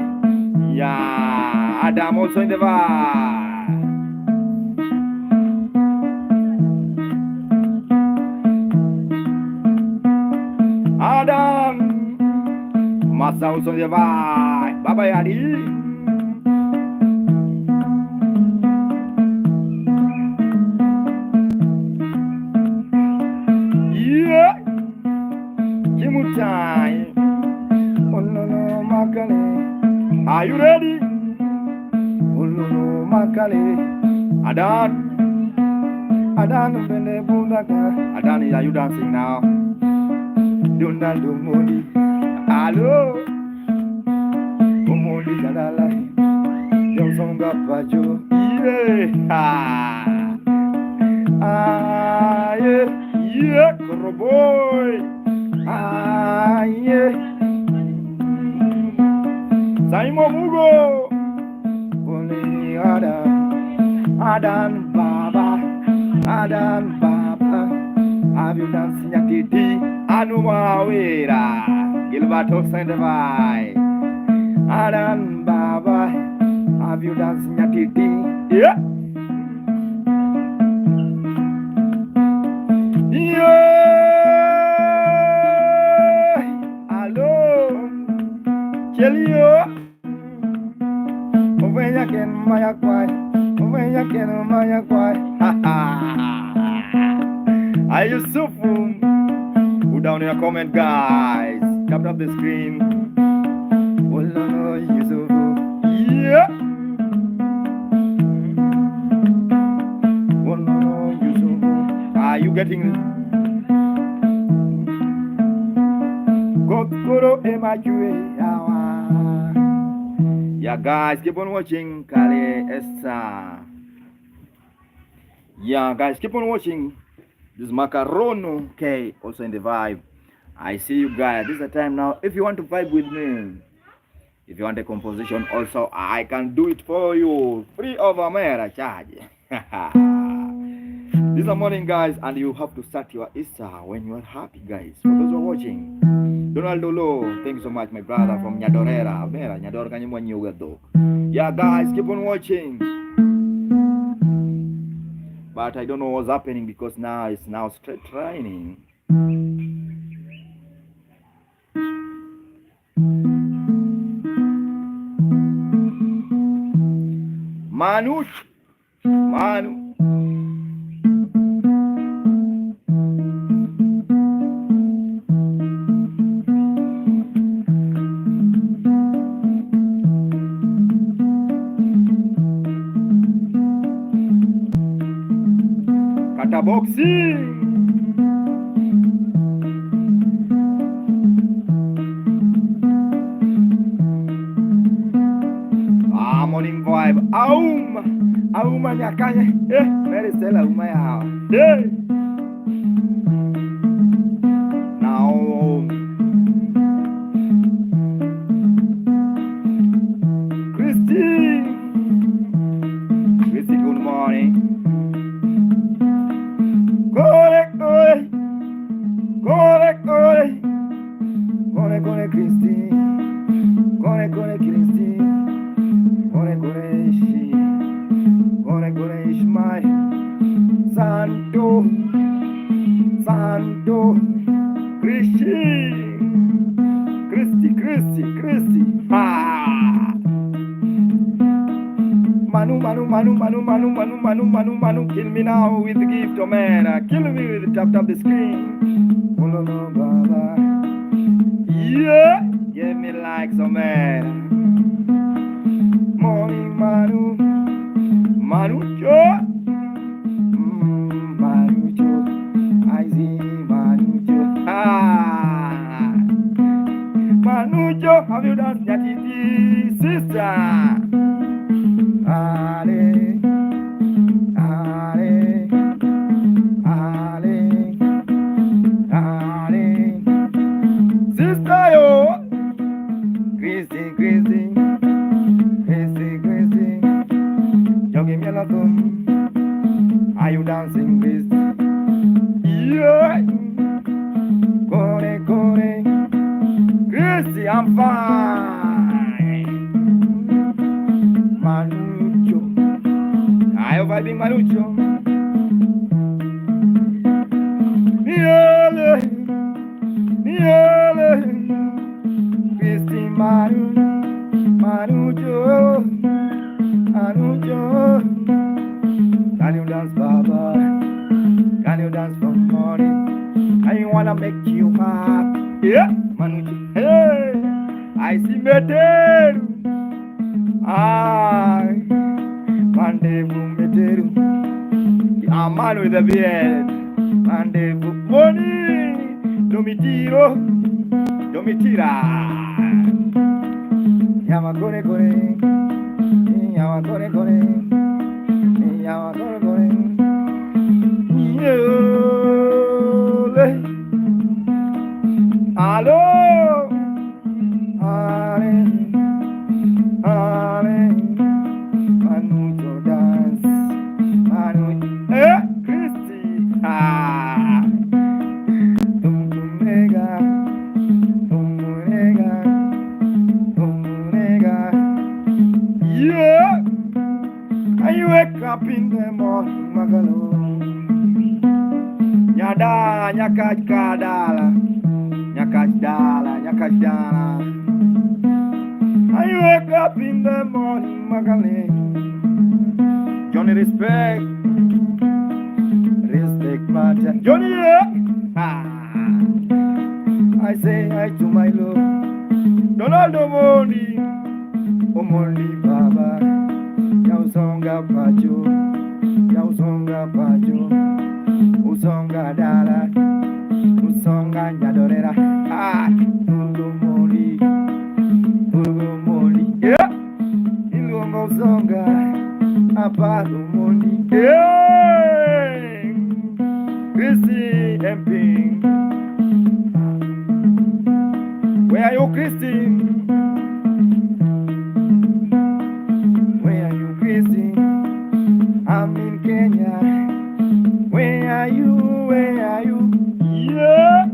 Yeah, Adam also in the vibe. Adam, Massa also in the vibe. Bye bye, Adi. Are you ready? Makale, Adan, Bene Bundaka. Adan, are you dancing now? Donald Modi, hello, Modi Dadala, Jonsonga Pajo, yeah, Koroboy, yeah. Saimo Mugo, only Adan Baba, have you danced Nyatiti? Anuma Wera, Gilberto Sandavai, Adan Baba, have you danced Nyatiti? Yeah. Yeah. Hello, Kelly. When you can my quiet, when you can my quiet, are you so full? Put down your comment, guys. Tap up the screen. Oh no, you so full. Yeah. Oh no, you so full. Are you getting it? Kokoro emakue. Yeah, guys, keep on watching Kale Ester. Yeah, guys, keep on watching this Macarono K, also in the vibe. I see you guys. This is the time now. If you want to vibe with me, if you want a composition, also I can do it for you, free of a charge. This is the morning, guys, and you have to start your Easter when you are happy, guys. For those who are watching, Donald Dolo, thank you so much, my brother from Nyadorera. Yeah, guys, keep on watching. But I don't know what's happening because now it's straight raining. Manu. Boxing. Morning vibe. Auma nyakanye. Mary Stella Auma ya. Now Christy, good morning. Kone Christy, kone Ishmael, Santo, Christy, Manu, kill me now with the gift of man, kill me with the tap the screen, oh no, baba, yeah, give me like some man, morning Manu, Joe, I see I'm fine. Manucho. I am vibing Manucho. Yole, yole. Christy Manucho, Manucho. Can you dance, Baba? Can you dance for money? I wanna make you happy. Yeah, Manucho. Hey, I see meteru. Ay, mandevu meteru. A man with a beard. Mandevu money. Domitiro, Domitira. Yamakore kore. Yamakore kore. Yamakore kore. Yole. Allo. Ale. Ale. Manucho dance. Manucho. Christy. Ah. Tumunega. Tumunega. Tumunega. Yeah. I wake up in the morning, Magalo. Nyada, nyakajkadala. Nyakajdala, nyakajdala. I wake up in the morning, Magale. Johnny respect. Respect matter. Johnny, yeah. I say hi to my love. Donaldo Mondi. Omondi Baba. Yausonga Pacho. Yausonga Pacho. Usonga Dala. Usonga Nyadorera. Ugo Mondi. Ugo Mondi. Yeah. Ilongo Usonga. Aparo Mondi. Yeah. Christy Emping. Where are you, Christy? Where are you, Christy? I'm in Kenya. Where are you? Where are you? Yeah.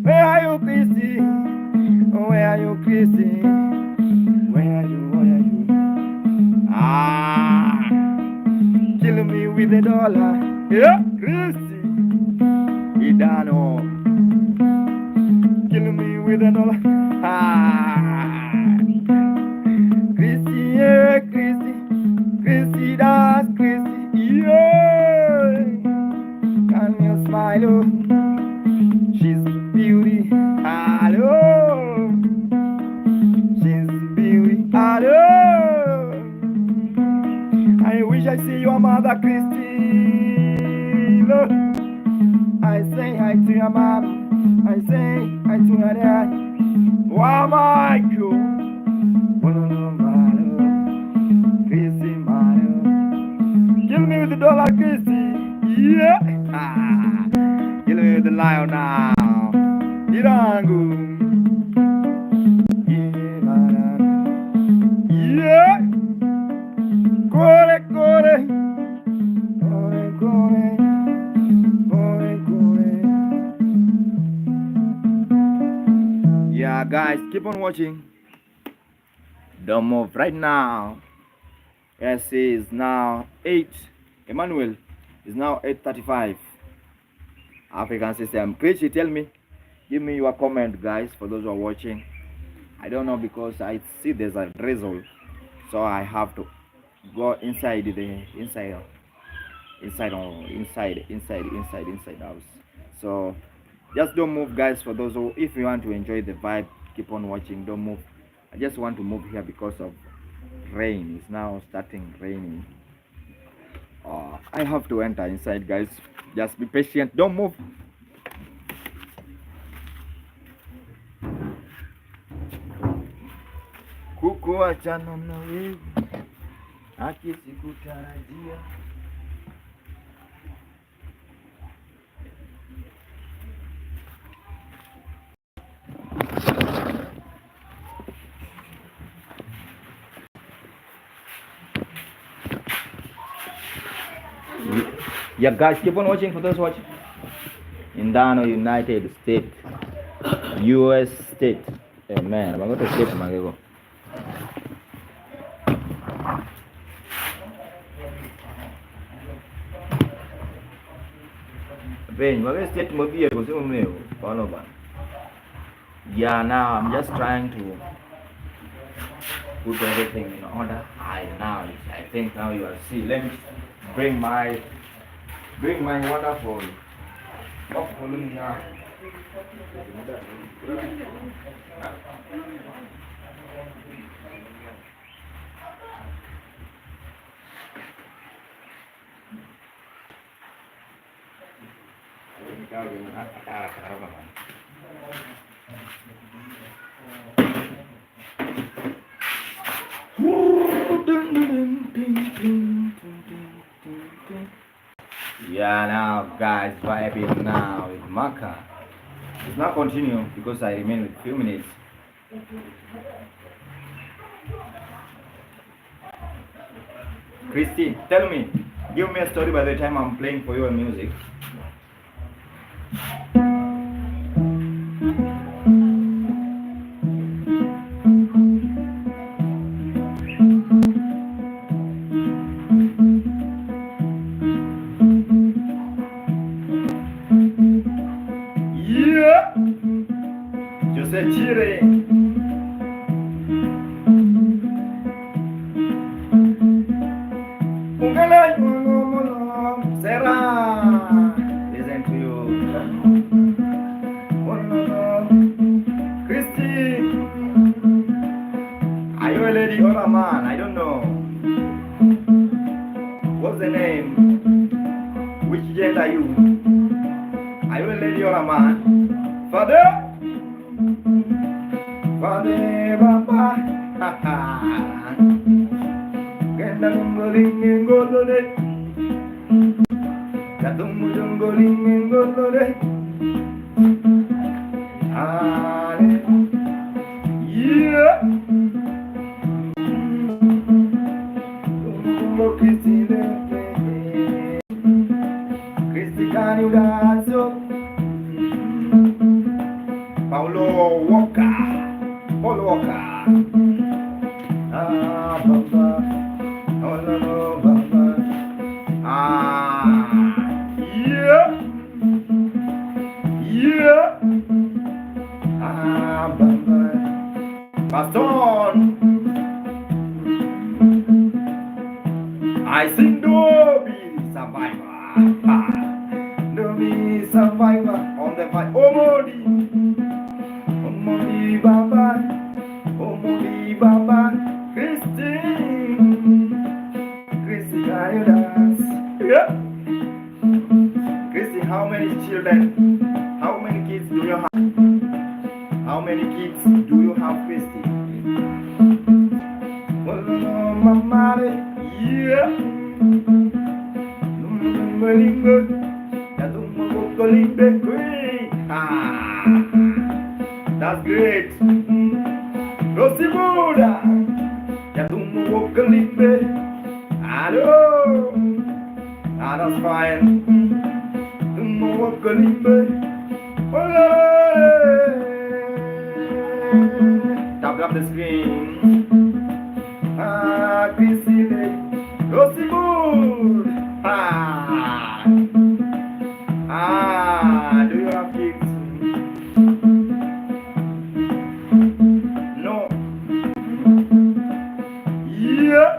Where are you, Christy? Where are you, Christy? Where are you? Where are you? Ah, kill me with $1. Yeah, Christy. Idano. Kill me with $1. Ah. Christy, yeah, Christy. Christy, that's Christy. Yeah. Can you smile? Oh? She's beauty. Hello. She's beauty. Hello. I wish I see your mother, Christine. I say hi to your mom. I say hi to your dad. Wow, Michael. Christy, kill me with $1, Christy. Yeah. Kill me with the lion now. Irangu. Yeah. Kore, kore. Kore, kore. Kore, kore. Yeah, guys, keep on watching. Don't move right now. Yes, it is now 8. Emmanuel is now 8:35. African system. Christy, tell me. Give me your comment, guys, for those who are watching. I don't know because I see there's a drizzle, so I have to go inside inside house. So just don't move, guys. For those who, if you want to enjoy the vibe, keep on watching. Don't move. I just want to move here because of rain. It's now starting raining. I have to enter inside, guys. Just be patient. Don't move. Kukuachana na wewe haki sikutarajia. Yeah, guys, keep on watching. For those watching in Dano, United States, US state. Amen. I'm going to skip my go. Ben, we're going to state movie because yeah, now I'm just trying to put everything in order. I think now you are see. Let me bring my wonderful volume now. Yeah, now guys, vibing now with Maka. It's not continue because I remain with few minutes. Christine, tell me, give me a story by the time I'm playing for your music. Yeah, Jose Chire. Sarah, listen to you. Christy, are you a lady or a man? I don't know. What's the name? Which gender are you? Are you a lady or a man? Father? Father, Papa. Haha. Genda gumboling ngolole. Katumbu jumboling ngolole. Yeah. Christy, can you dance up? Paulo Walker. Baba. Oh, no, Baba. Yeah. Baba. Baston. I sing Dobby Survivor. Dobby Survivor on the fight. Omodi Baba. Christy, can you dance? Yeah. Christy, how many children? How many kids do you have? How many kids do you have, Christy? Mama, yeah. That's great. Rossi Buddha. Hello. That's fine. Tap up the screen. Chrissy, Rossi Buddha. Do you have kids? No. Yeah.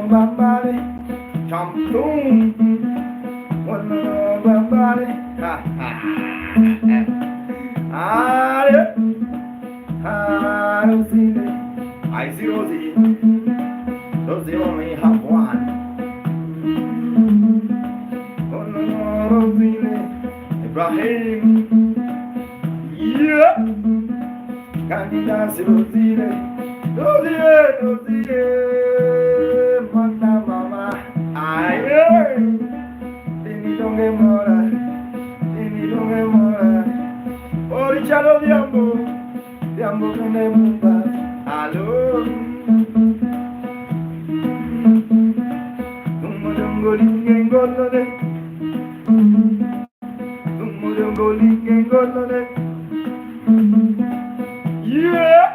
Bambale, champion. Bambale, ha ha. Rosie, I see Rosie. Rosie only have one. Rosie, Ibrahim. Yeah. Can you dance, Rosie? Rosie, mama. Aye. Tini donge mora. Orichalo diambo kene mumba. Hello. Dungo linge ngolole. Yeah,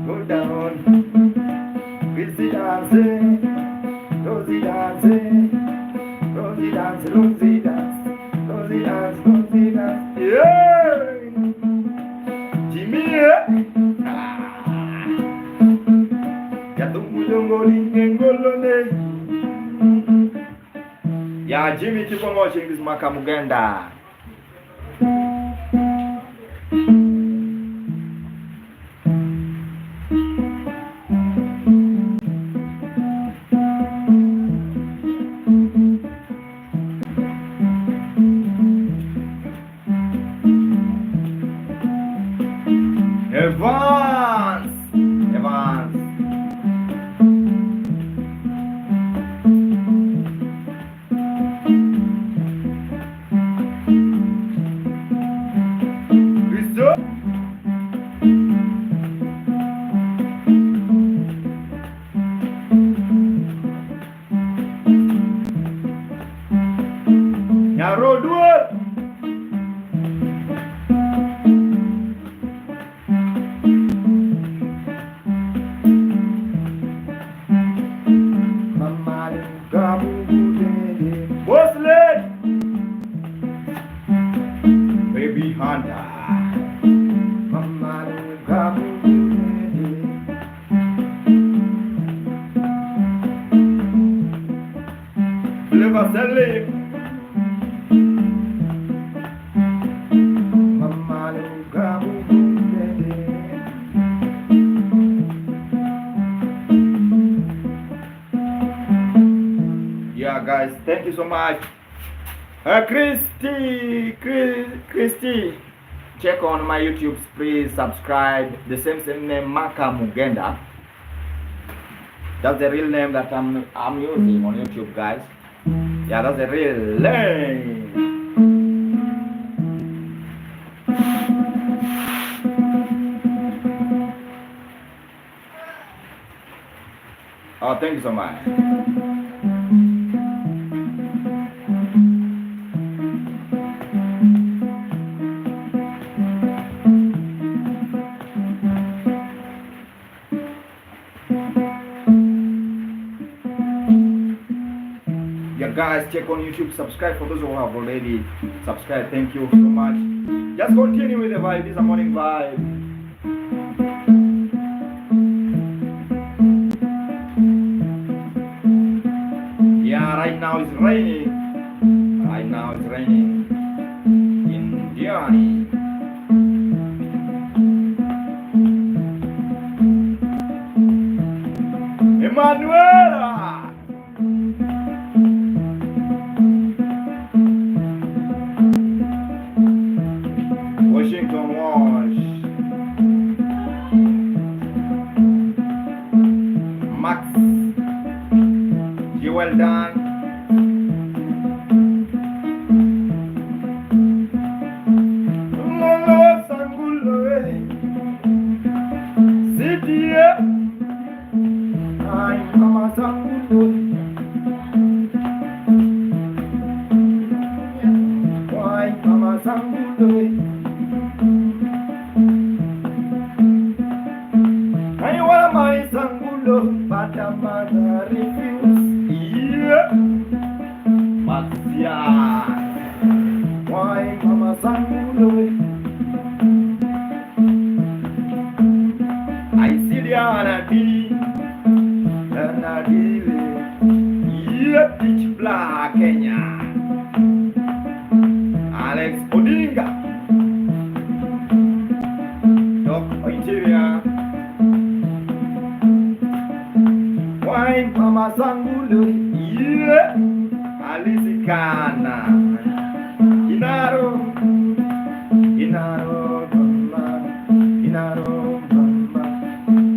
go down. Christy dancing, Rosie dancing, Rosie dance, Rosie dance, Rosie dance, Rosie dance. Yeah, Jimmy, yeah. Yeah, Jimmy, keep on watching this Makamugenda. Evans. Christo. Nyaro duel. Baby Honda. Flavor Salim. Yeah, guys, thank you so much. Christy, check on my YouTube, please subscribe. The same name, Makamugenda. That's the real name that I'm using on YouTube, guys. Yeah, that's the real name. Oh, thank you so much. Yeah, guys, check on YouTube, subscribe for those who have already subscribed. Thank you so much. Just continue with the vibe. This is a morning vibe. Yeah, right now it's raining. In Diani. Emanuela. Washington Wash. Max. You well done. Kenya. Alex Odinga. Doc Interior. Wine Mama Sangulu. Yeah. Alice Kana. Inaro.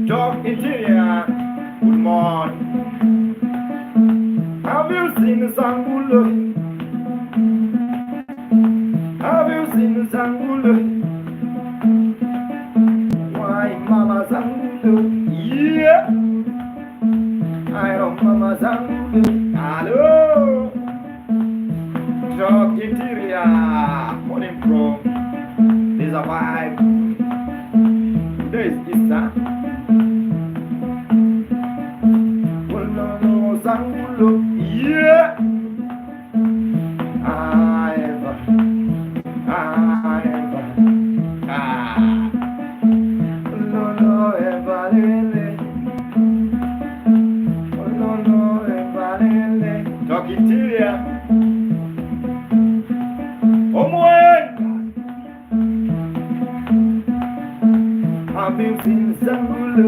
Doc Interior. Good morning. Have you seen the Sangulo? Have you seen the Sangulo? Why Mama Sangulo? Yeah, I don't Mama Sangulo. Hello, Drop Interior. morning from There's a Vibe. Today is Easter. Yeah. Talking to ya. I've been feeling Zangulu.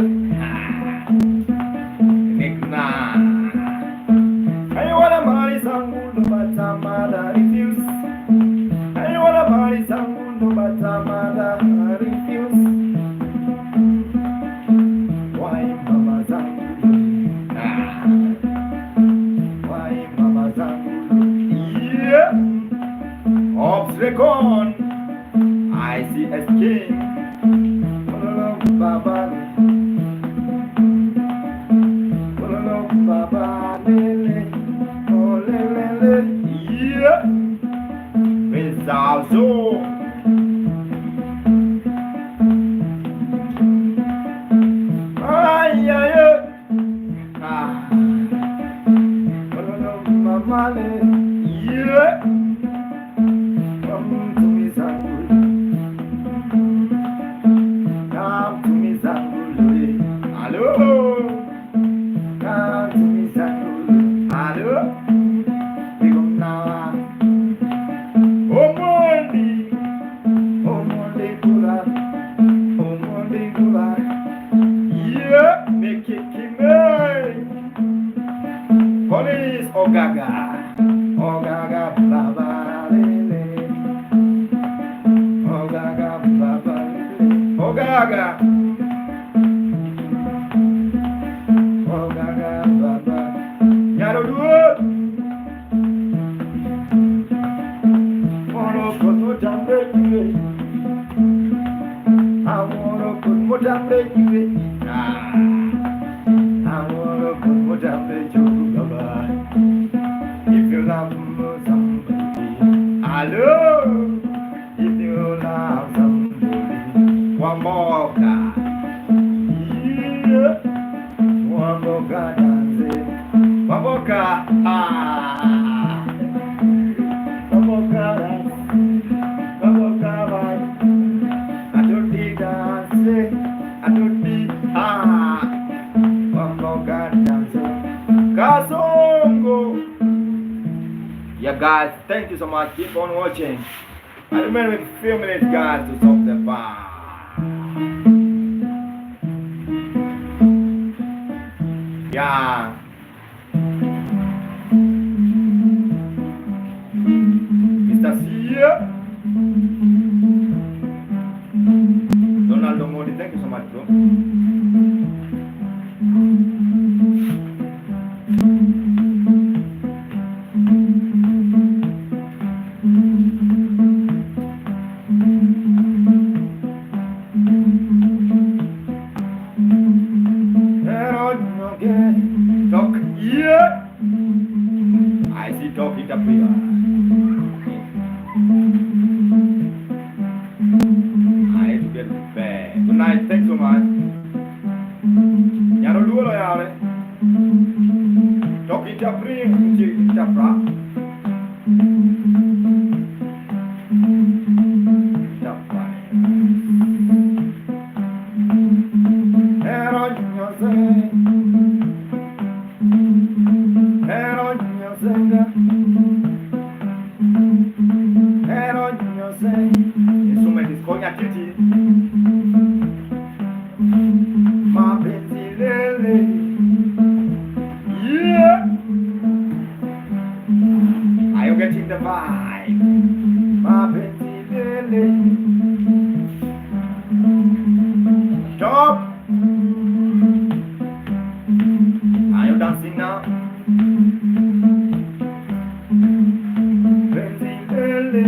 Nikna. I wanna marry Zangulu, but my mother refuse. I wanna marry Zangulu, but my mother refuse. Why Mama Zangulu? Why Mama Zangulu? Yeah. Ops Recon. I see a king. Baba, Baba, lele, oh lele, yeah, Miss Alzo. Ay, ay, ah, Mama, yeah, come to me, Zangulu. Come to me, Zangulu. Hello. Come to me, Zangulu. Hello. We go now. Oh, Monday. Oh, Monday, Kula. Oh, Monday, Kula. Yeah. Make it me. Police, Ogaga. Ogaga, Baba, Lele. Ogaga, Baba, Lele. Ogaga. Ogaga, Baba. Yaro do it. Wanna put more down break you. I wanna put more down break you. I wanna put more down break you, Baba. If you love somebody, hello. If you love somebody, one more guy. Yeah. One more guy dancing. One more guy. Ah. One more guy dancing. One more guy. I don't need dancing. I don't need ah. One more guy dancing. Kasongo. Yeah, guys, thank you so much. Keep on watching. I remember a few minutes, guys, to stop the bar. Yeah. Mr. Sia. Donaldo Modi, thank you so much, bro. Talk, yeah. I see talk in the prayer. I need to get back. Good night, thanks so much. Yaro dua lo yare. Talk in the prayer, in the prayer. Instrument is called Nyatiti. My baby lele. Yeah. Are you getting the vibe? My baby lele. Stop. Are you dancing now? Baby lele.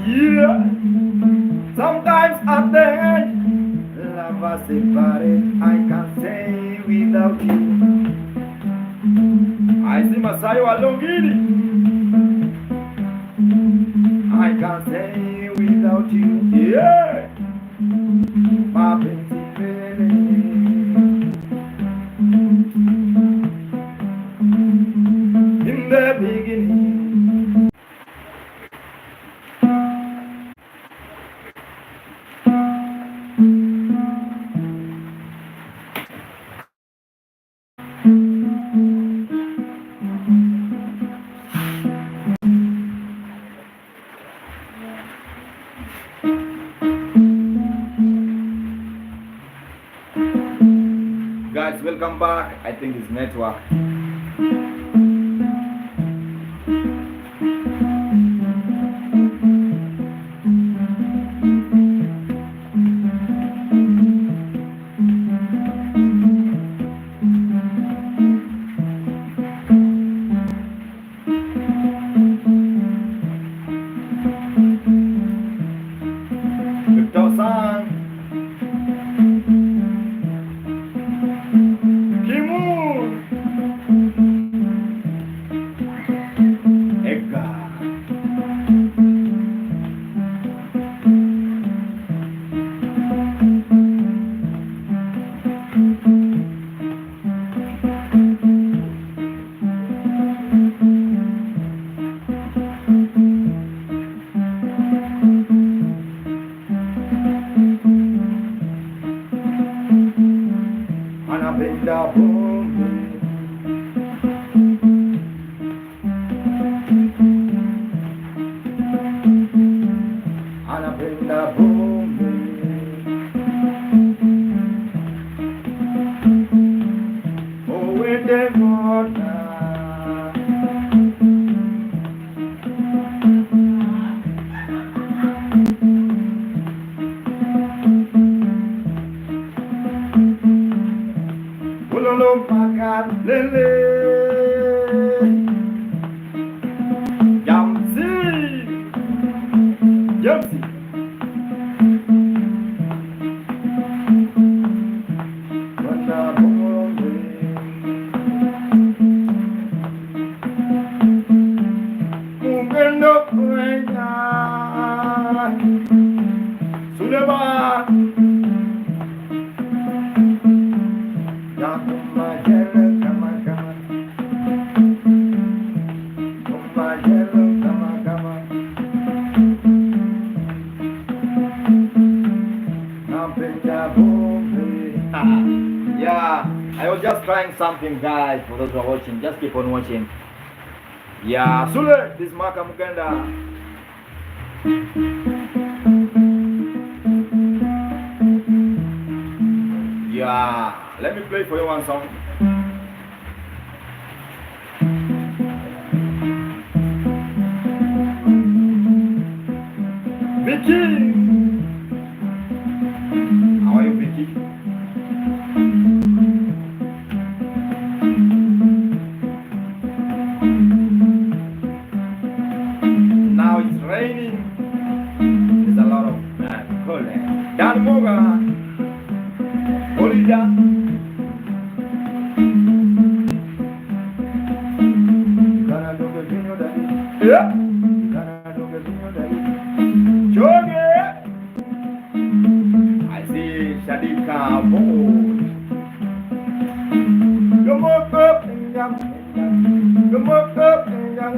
Yeah. Sometimes at the end, lovers separate. I can't say without you. I see Masai Walongini. I can't say without you. Yeah. My baby, in the beginning. Guys, welcome back. I think it's network. Victor-san. Anapenda pombe, anapenda pombe, uende kona. Ulolo makan lele, jamsi, jamsi. Wana pombe, mungendo kuenya, Suleman. Yeah, I was just trying something, guys. For those who are watching, just keep on watching. Yeah, Sule, this is Maka Muganda. Yeah, let me play for you one song. Vicky! How are you, Vicky? Now it's raining. There's a lot of cold air. Dan Moga, Olida. Yeah. Joge. I see Shadika Boy. Come up and down. Come up and down.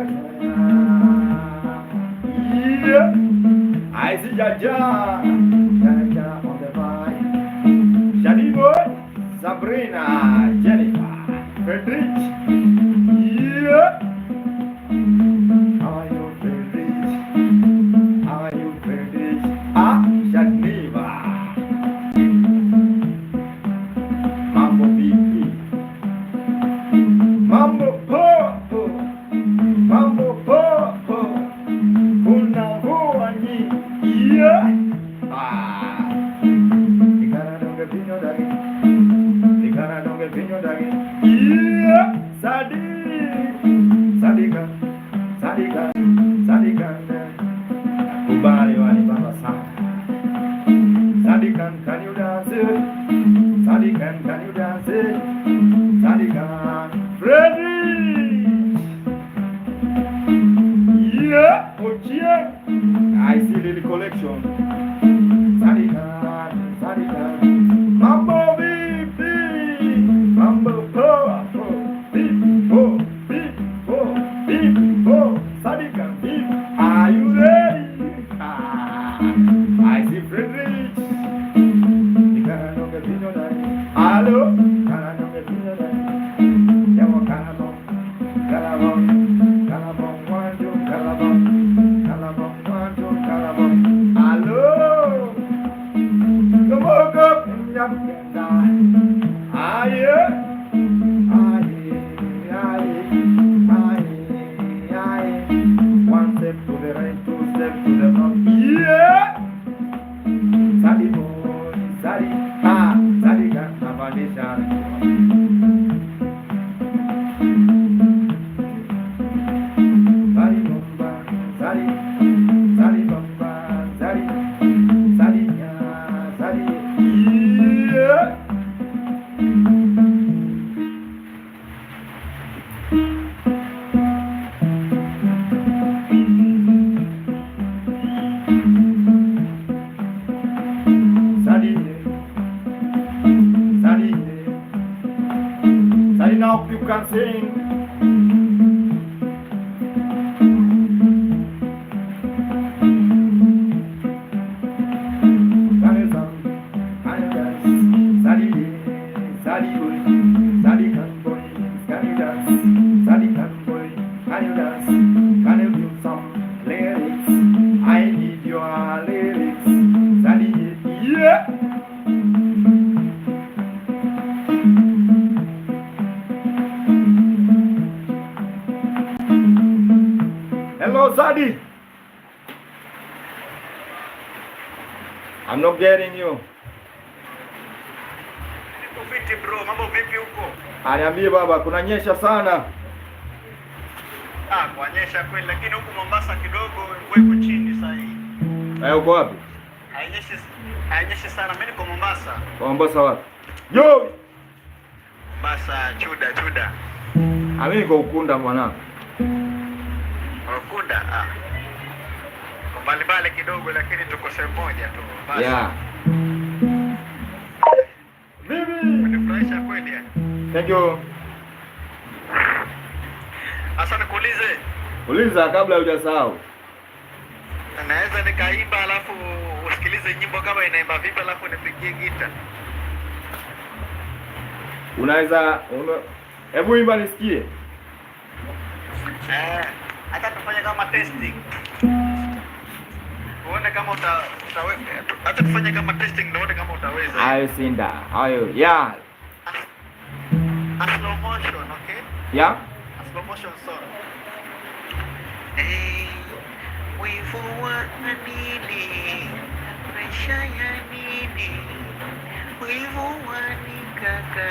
Yeah. I see Jaja. Jaja on the vine. Shadi Boy. Sabrina. Jennifer. Frederick. Yeah. How are you, Frederick? How are you, Frederick? Ah, Shaniva. Mambo Vicky. Mambo Popo. Mambo Popo. Una Huani. Yeah. Ah. Ikara donge pinyo dagi. Ikara donge pinyo dagi. Yeah. Sadi. Sadika. Sadika. Sadika. Kubali wali baba sana. Sadikan, can you dance it? Sadikan, can you dance it? Sadikan, Freddy! Yeah, oh yeah. I see Lily collection. Sadikan, Sadikan. Mambo beep, Mambo power, beep, Sadikan, beep. Are you ready? I see Frederick. Hello? One step to the right, two steps to the front. Yeah! Sadi boy, Sadi, Sadi got the foundation. Sadi bomba, Sadi, Sadi bomba, Sadi, Sadi ya, Sadi, yeah. Sadi now you can sing. Hello, Sadi. I'm not getting you. Vipi bro, mambo vipi huko? Niambie baba, kunanyesha sana. Kuanyesha kweli, lakini huku Mombasa kidogo weko chini sasa hivi. Uko wapi? Hainyeshi sana. Mimi niko Mombasa. Mombasa wapi? Yo! Mombasa chuda. Mimi niko Ukunda mwanangu. Ukunda? Mbali kidogo lakini tuko sehemu moja tu. Basi. Yeah. Bibi! Unifurahisha kweli. Thank you. Asa nikuulize. Uliza kabla hujasahau. Naweza nikaimba alafu usikilize nyimbo kama inaimba vipi alafu nipigie gita. Unaweza hebu imba nisikie. Hata tufanye kama testing. Uone kama utaweza. Hata tufanye kama testing ndio kama utaweza. Ayo Sinda. Ayo. Yeah. A slow motion, okay? Yeah. A slow motion song. Hey, wivu wa nini? Maisha ya nini? Wivu wa nikaka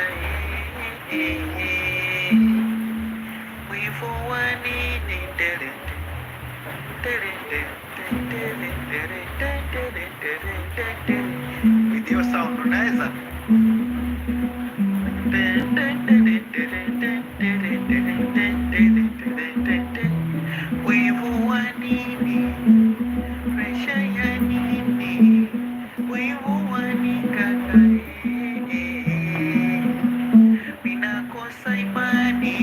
wivu wa nini? With your sound unaweza? Wivu wa nini? Presha ya nini? Wivu wa nikaka minakosa imani,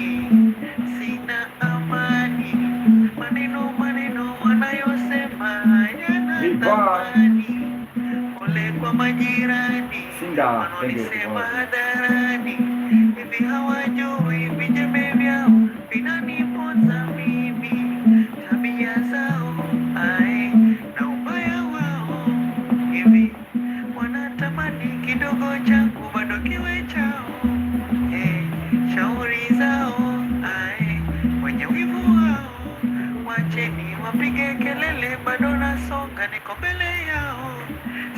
sina amani, maneno wanayosema yana thamani. Ole kwa majirani wanaonisema hadharani, hivi hawajui vijembe vyao vinaniponza mimi, tabia zao na ubaya wao, hivi wanatamani kidogo changu bado kiwe chao. Shauri zao wenye wivu wao, wacheni wapige kelele, bado nasonga, niko mbele yao.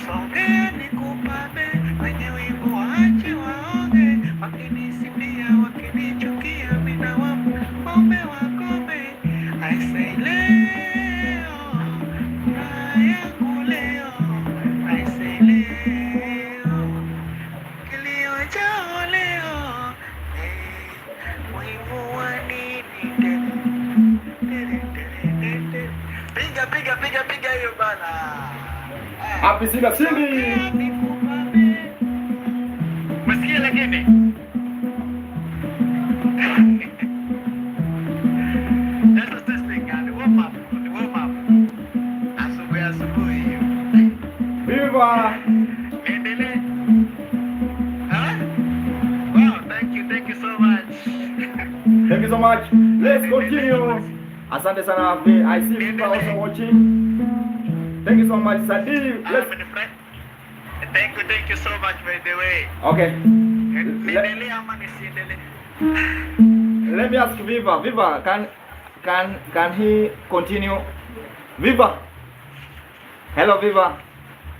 Songeni kupabe, wenye wivu waache waonge, wakinisidia wakinichukia, mina wapombe wakome. I say leo yangu leo, aise leo, kilio chao leo, wivu wa nini piga hiyo bana. Happy Singa Cindy. Masikia lakini Viva. Endelee. Huh? Wow, thank you so much. Thank you so much. Let's continue. Asante sana. I see people also watching. Thank you so much, Sadi. Let's... Thank you so much, by the way. Okay. Niendelee ama nisiendelee? Let me ask Viva. Viva, can he continue? Viva. Hello, Viva.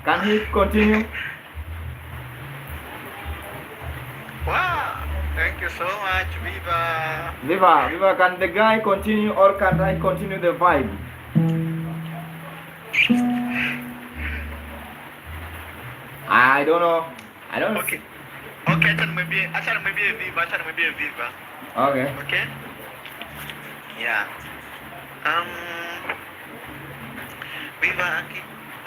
Can he continue? Wow, thank you so much, Viva. Viva, can the guy continue or can I continue the vibe? I don't know. Okay, acha nimwambie Viva. Okay. Okay? Yeah. Viva,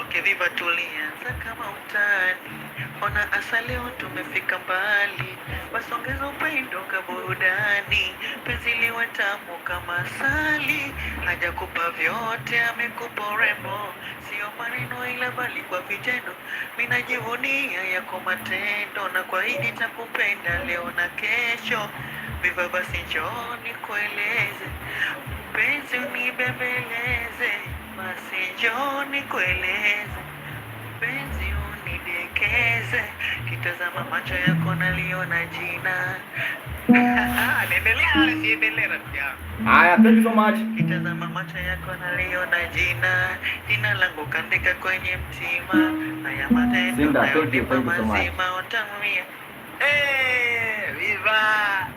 okay, Viva tulianza kama utani. Ona asa leo tumefika mbali. Wasongeza upendo ka burudani. Penzi liwe tamu kama asali. Hajakupa vyote, amekupa urembo. Sio maneno ila bali kwa vitendo. Mimi najivunia yako matendo na kwa hili nitakupenda leo na kesho. Viva basi njoo nikueleze. Penzi unibembeleze. Basi njoo nikueleze. Penzi unidekeze. Kitazama macho yako naliona jina. Niendelea rafiki yangu. Aya, thank you so much. Kitazama macho yako naliona jina langu kandika kwenye mtima. Haya matendo Sinda, hayo thank you nipa so much. mazima utamia. Viva,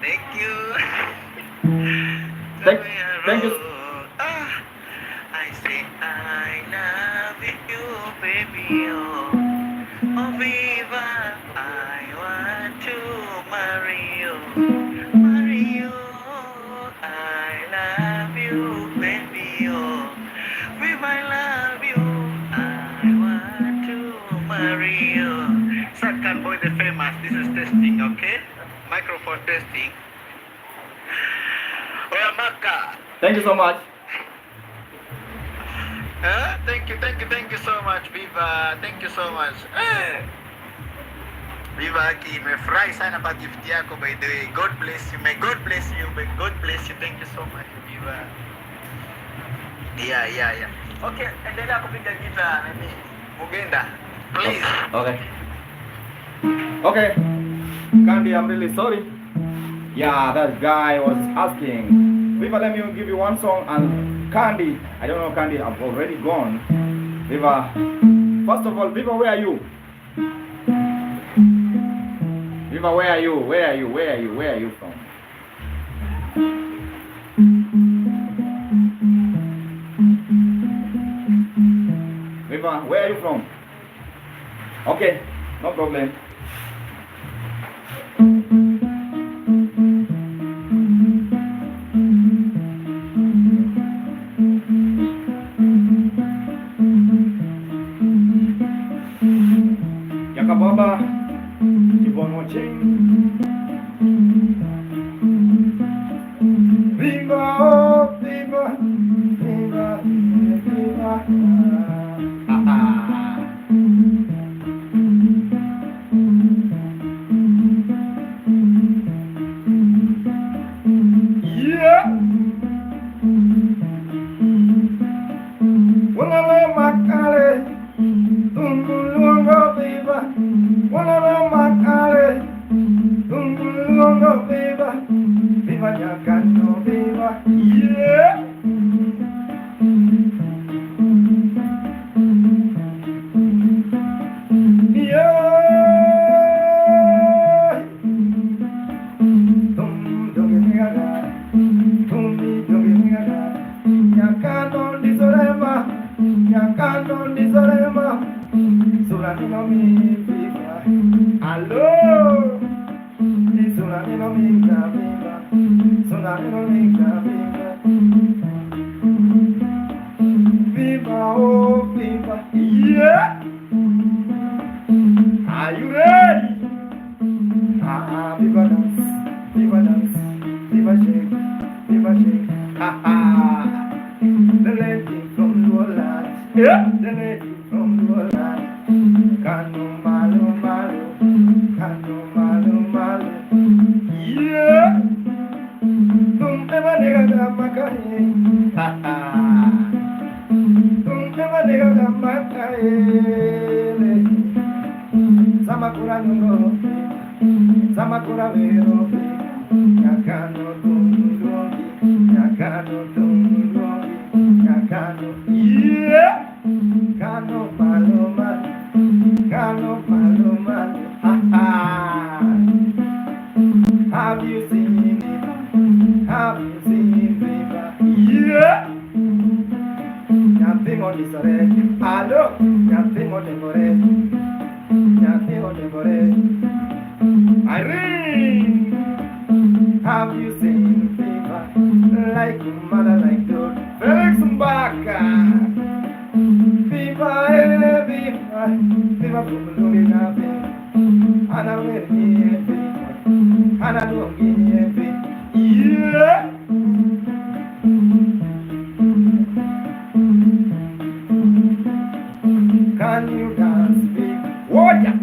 thank you. Thank you. I say I love you, baby. Oh, Viva, I want to marry you. I love you, baby. Oh, Viva, I love you. I want to marry you. Second boy, the famous. This is testing, okay? Microphone testing. Well, Maka. Thank you so much. Thank you so much, Viva. Thank you so much. Viva, Aki, nimefurahi sana kwa gift yako, by the way. God bless you. May God bless you. May God bless you. Thank you so much, Viva. Yeah. Okay, endelea kupiga gitaa nani? Mugenda. Please. Okay. Candy, I'm really sorry. Yeah, that guy was asking. Viva, let me give you one song and Candy. I don't know, Candy, I've already gone. Viva. First of all, Viva, where are you? Viva, where are you? Where are you from? Viva, where are you from? Okay, no problem. Yakababa, keep on watching. Viva, oh, viva, viva, viva. Yeah. Wala makale, tumulunga viva. Wala makale. tsunami no me viva. Allo, tsunami no me viva. Tsunami no me viva. Viva, oh viva, yeah. Are you ready? Viva dance, viva dance, viva shake, viva shake. The lady from New Orleans, yeah. The lady from New Orleans. Kano malu malu, kano malu malu, yeah. Tum eva nega gamakaye, tum eva nega gamakaye. Samakura nungo, Samakura vero, Yakano tunungi, Yakano tunungi, Yakano, yeah. Kano maluma, Kano maluma, ha ha. Have you seen it? Have you seen it? Yeah. Nothing on this already. Hello, nothing on the already. Nothing on the already. Irene, have you seen fever like mother like dog? Felix Mbaka. Viva, viva, viva Kumulunga, Anna will be Anna will be yeah. Can you dance, big? Warrior,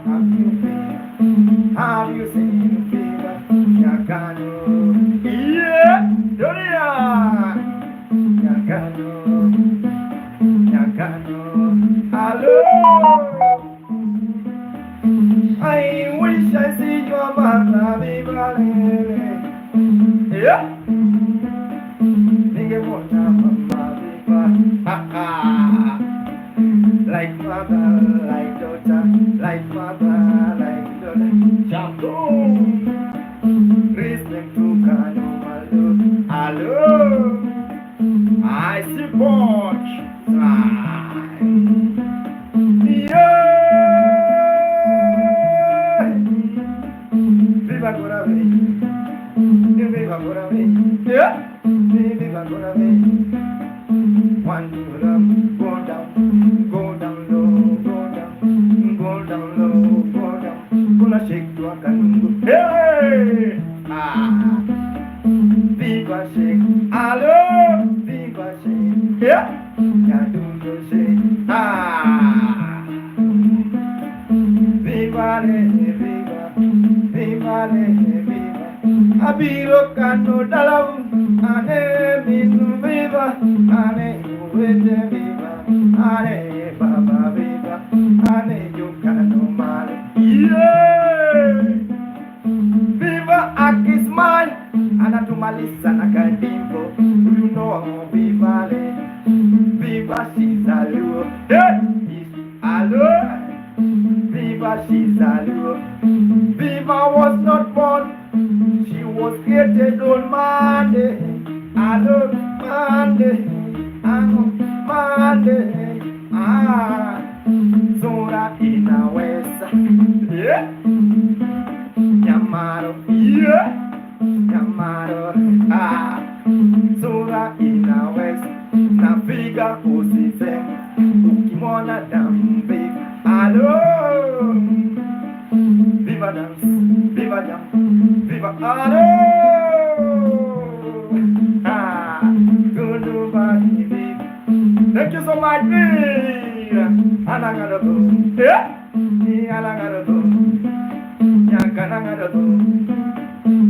have you been? Have you seen fever? Yakano, yeah, Doria, Yakano. Hello, I wish I see your mother, viva, yeah. Nigga, what mama, viva, ha ha. Like mother, like daughter, like mother, like daughter. Jambo, respect to Kano Malu. Hello, I support. Viva Gorabe, viva Gorabe, yeah, viva Gorabe. One to them, go down low, go down low, go down. Gonna shake to a kanungu, hey, viva shake, hello, viva shake, yeah, ya do the shake, viva le, viva, abiro kano dalau, ane minu viva, ane uwete viva, ane baba viva, ane yukano male, yeah. Viva akismai, anatumalisa na kadimbo, you know viva le, viva she's aluo, hey, alo, viva she's aluo, viva was not born. She was created on Monday. I love Monday. I love Monday. Zora in a west. Yeah. Yamaro. Yeah. Yamaro. Zora in a west. Naviga Osisem. Ukimona dambe. Hello. Viva dance. Viva jam. Viva Ado! Good body, thank you so much, Anagado. Yeah? Anagado. Yakanagado.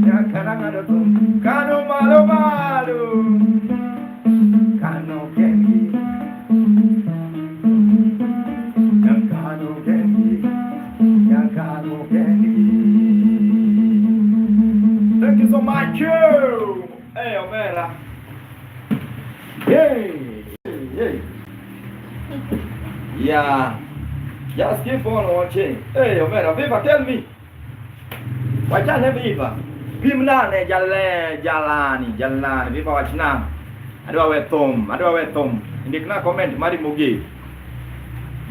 Yakanagado. Kano malo malo. Kano gengi. Yakano gengi. Yakano gengi. Thank you so much. Hey, Omera. Yay. Yeah. Just keep on watching. Hey, Omera, Viva, tell me. Wachane Viva. Bimnane jalani. Viva wachnam. Adwa wetom. Hindi kena comment mari mugi.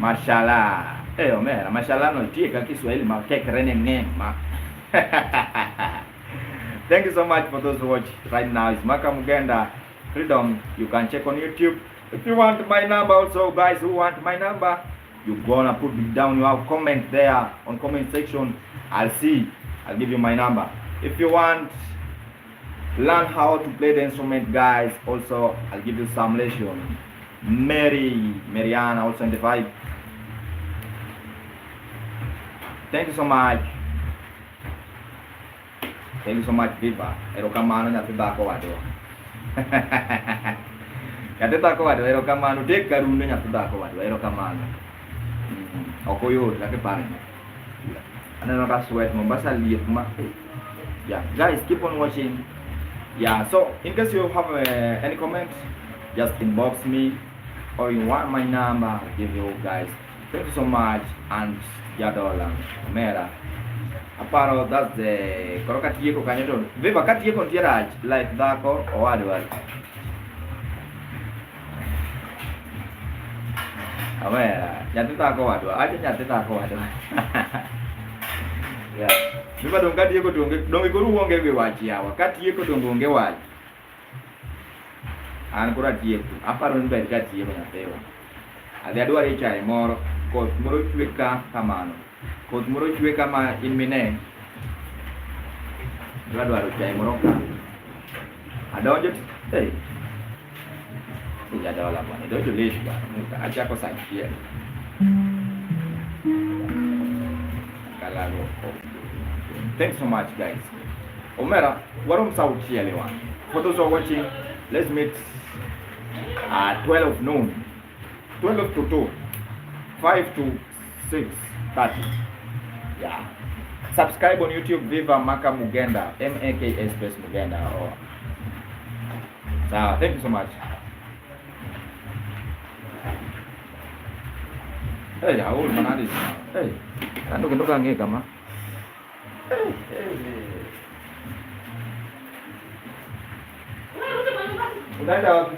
Mashallah. Omera, mashallah no tika Kiswahili makekere ma. Thank you so much for those who watch right now. It's Maka Mugenda Freedom. You can check on YouTube. If you want my number also, guys who want my number, you gonna put it down. You have comment there on comment section. I'll see. I'll give you my number. If you want learn how to play the instrument, guys, also I'll give you some lesson. Mariana also in the vibe. Thank you so much. Thank you so much, Viva. Erokamano nyatita ko wado. Nyatita ko wado erokamano dek karunde nyatita ko wado erokamano. Okoyo laki pare. Ano na sweat mo basta liit ma. Yeah, guys, keep on watching. Yeah, so in case you have any comments, just inbox me or you want my number, I'll give you guys. Thank you so much and Yadola Mera. Aparo, that's the Korokatieko Canyon. Viva Katieko Tiraj, like Dako or whatever. Amera, Yatako, I think Yatako. Yeah. Viva don't get you go to don't won't get watch ya. Katieko don't get watch. And Koratieko, Aparon bed Katieko Nateo. And the other HI more. Kot muro chweka kamano. Kot muro chweka ma inmine. Dwaro chai muro ka. Adonjo hey. Iya dawa bwana. Dojo leshi bwana. Acha ko sankia. Kalago. Thanks so much, guys. Omera, warum sauti ya lewa. For those who are watching, let's meet at 12 noon. 12 to 2. 5 to 6:30. Yeah. Subscribe on YouTube, Viva Maka Mugenda, MAKA space Mugenda. Oh. So, thank you so much. Hey, how old man is now? Hey, ando kutoka ngeka kama. Hey. Unaenda wapi?